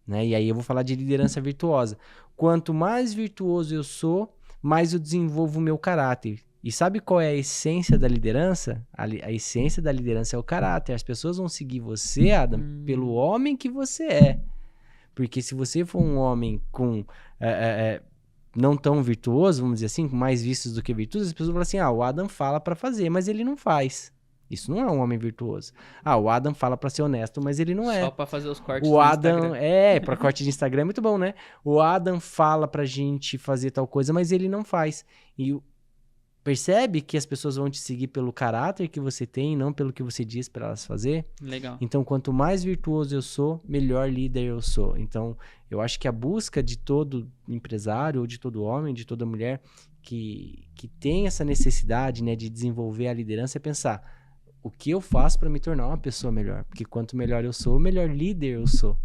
Né? E aí eu vou falar de liderança virtuosa. Quanto mais virtuoso eu sou, mais eu desenvolvo o meu caráter. E sabe qual é a essência da liderança? A essência da liderança é o caráter. As pessoas vão seguir você, Adam, pelo homem que você é. Porque se você for um homem com não tão virtuoso, vamos dizer assim, com mais vícios do que virtudes, as pessoas vão falar assim, o Adam fala para fazer, mas ele não faz. Isso não é um homem virtuoso. O Adam fala pra ser honesto, mas ele não é. Só pra fazer os cortes do Instagram. Pra corte de Instagram é muito bom, né? O Adam fala pra gente fazer tal coisa, mas ele não faz. E percebe que as pessoas vão te seguir pelo caráter que você tem, não pelo que você diz pra elas fazer? Legal. Então, quanto mais virtuoso eu sou, melhor líder eu sou. Então, eu acho que a busca de todo empresário, ou de todo homem, de toda mulher, que tem essa necessidade, né, de desenvolver a liderança é pensar: o que eu faço para me tornar uma pessoa melhor? Porque quanto melhor eu sou, melhor líder eu sou.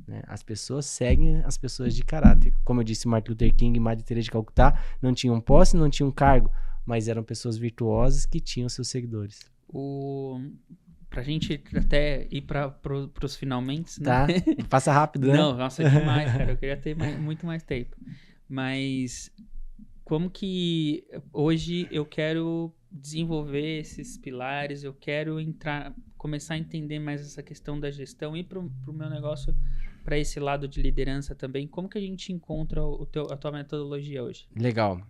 Né? As pessoas seguem as pessoas de caráter. Como eu disse, Martin Luther King e Madre Teresa de Calcutá não tinham posse, não tinham cargo, mas eram pessoas virtuosas que tinham seus seguidores. Pra gente até ir pros finalmente, né? Tá, passa rápido, né? Não, nossa, demais, cara. Eu queria ter muito mais tempo. Mas como que hoje eu quero desenvolver esses pilares, eu quero começar a entender mais essa questão da gestão e pro meu negócio para esse lado de liderança também, como que a gente encontra a tua metodologia hoje? Legal.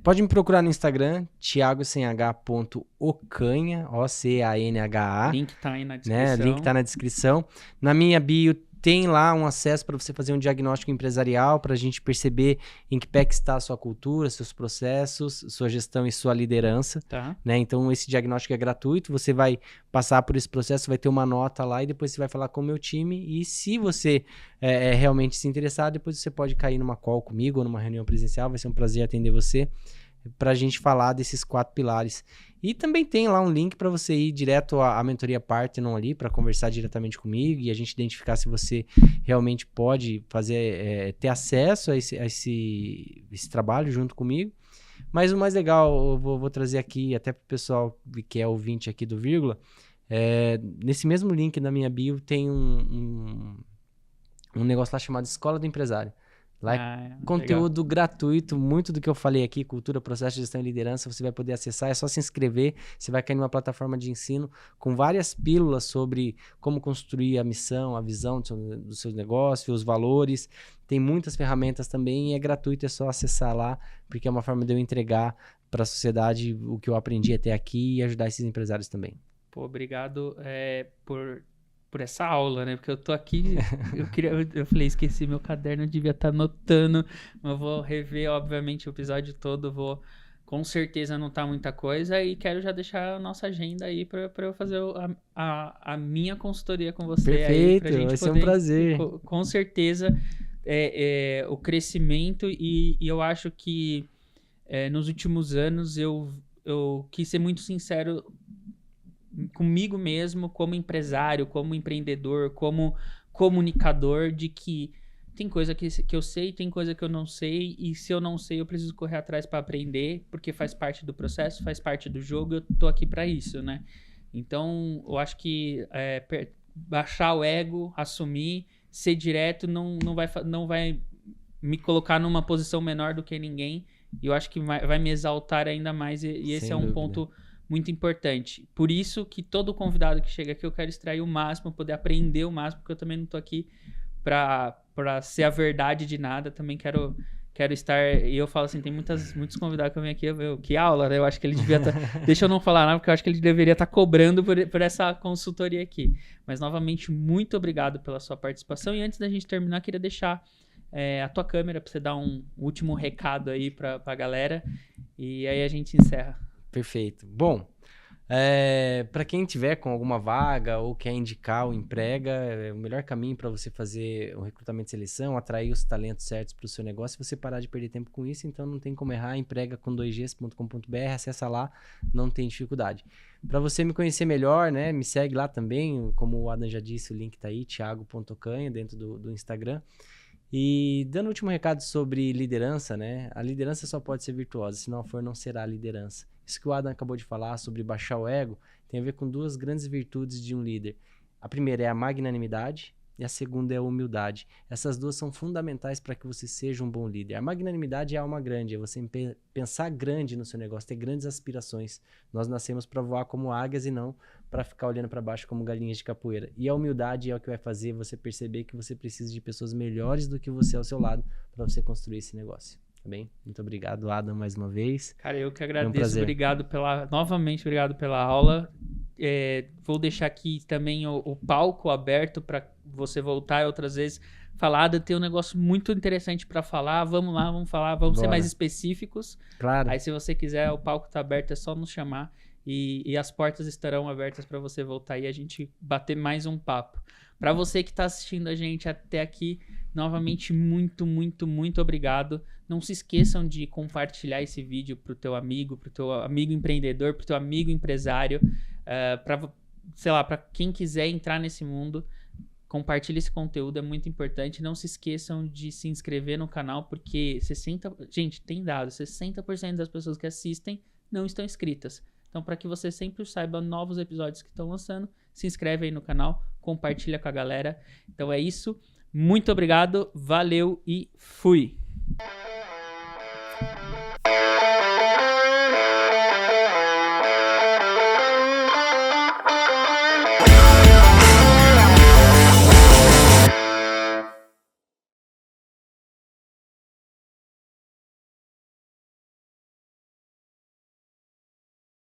Pode me procurar no Instagram, thiago.ocanha, O-C-A-N-H-A. Link tá aí na Né? descrição. Link tá na descrição. Na minha bio tem lá um acesso para você fazer um diagnóstico empresarial, para a gente perceber em que pé que está a sua cultura, seus processos, sua gestão e sua liderança. Tá. Né? Então, esse diagnóstico é gratuito, você vai passar por esse processo, vai ter uma nota lá e depois você vai falar com o meu time. E se você realmente se interessar, depois você pode cair numa call comigo ou numa reunião presencial, vai ser um prazer atender você, para a gente falar desses 4 pilares. E também tem lá um link para você ir direto à mentoria Partner ali, para conversar diretamente comigo e a gente identificar se você realmente pode ter acesso a esse trabalho junto comigo. Mas o mais legal, eu vou trazer aqui até para o pessoal que é ouvinte aqui do Vírgula, nesse mesmo link da minha bio tem um negócio lá chamado Escola do Empresário. Lá conteúdo gratuito, muito do que eu falei aqui, cultura, processo, gestão e liderança, você vai poder acessar, é só se inscrever, você vai cair numa plataforma de ensino com várias pílulas sobre como construir a missão, a visão do seu negócio, os valores, tem muitas ferramentas também e é gratuito, é só acessar lá, porque é uma forma de eu entregar para a sociedade o que eu aprendi até aqui e ajudar esses empresários também. Pô, obrigado por essa aula, né? Porque eu tô aqui, eu falei, esqueci meu caderno, eu devia estar anotando, mas eu vou rever, obviamente, o episódio todo, com certeza não tá muita coisa e quero já deixar a nossa agenda aí para eu fazer a minha consultoria com você. Perfeito, aí, pra gente vai ser um prazer. Com certeza, o crescimento e eu acho que nos últimos anos eu quis ser muito sincero comigo mesmo, como empresário, como empreendedor, como comunicador, de que tem coisa que eu sei, tem coisa que eu não sei, e se eu não sei, eu preciso correr atrás para aprender, porque faz parte do processo, faz parte do jogo, eu tô aqui para isso, né? Então, eu acho que baixar o ego, assumir, ser direto, não vai me colocar numa posição menor do que ninguém, e eu acho que vai me exaltar ainda mais, e esse é um ponto muito importante. Por isso que todo convidado que chega aqui eu quero extrair o máximo, poder aprender o máximo, porque eu também não tô aqui pra ser a verdade de nada, também quero estar, e eu falo assim, tem muitos convidados que eu venho aqui, que aula, né? Eu acho que ele devia deixa eu não falar nada, porque eu acho que ele deveria estar cobrando por essa consultoria aqui. Mas, novamente, muito obrigado pela sua participação, e antes da gente terminar, queria deixar a tua câmera pra você dar um último recado aí pra galera, e aí a gente encerra. Perfeito. Bom, para quem tiver com alguma vaga ou quer indicar o emprega, o melhor caminho para você fazer o recrutamento e seleção, atrair os talentos certos para o seu negócio, é você parar de perder tempo com isso, então não tem como errar, emprega com 2gs.com.br, acessa lá, não tem dificuldade. Para você me conhecer melhor, né, me segue lá também, como o Adam já disse, o link tá aí, thiago.ocanha, dentro do Instagram. E dando o último recado sobre liderança, né? A liderança só pode ser virtuosa, se não for, não será liderança. Isso que o Adam acabou de falar sobre baixar o ego tem a ver com 2 grandes virtudes de um líder. A primeira é a magnanimidade e a segunda é a humildade. Essas 2 são fundamentais para que você seja um bom líder. A magnanimidade é alma grande, é você pensar grande no seu negócio, ter grandes aspirações. Nós nascemos para voar como águias e não para ficar olhando para baixo como galinhas de capoeira. E a humildade é o que vai fazer você perceber que você precisa de pessoas melhores do que você ao seu lado para você construir esse negócio. Tá bem? Muito obrigado, Adam, mais uma vez. Cara, eu que agradeço. Novamente, obrigado pela aula. Vou deixar aqui também o palco aberto para você voltar e outras vezes falar. Tem um negócio muito interessante para falar. Vamos lá, vamos falar, vamos ser mais específicos. Claro. Aí, se você quiser, o palco tá aberto, é só nos chamar e as portas estarão abertas para você voltar e a gente bater mais um papo. Para você que está assistindo a gente até aqui, novamente, muito, muito, muito obrigado. Não se esqueçam de compartilhar esse vídeo pro teu amigo empreendedor, pro teu amigo empresário, para quem quiser entrar nesse mundo. Compartilhe esse conteúdo, é muito importante. Não se esqueçam de se inscrever no canal, porque gente, tem dados, 60% das pessoas que assistem não estão inscritas. Então, para que você sempre saiba novos episódios que estão lançando, se inscreve aí no canal, compartilha com a galera. Então é isso. Muito obrigado, valeu e fui!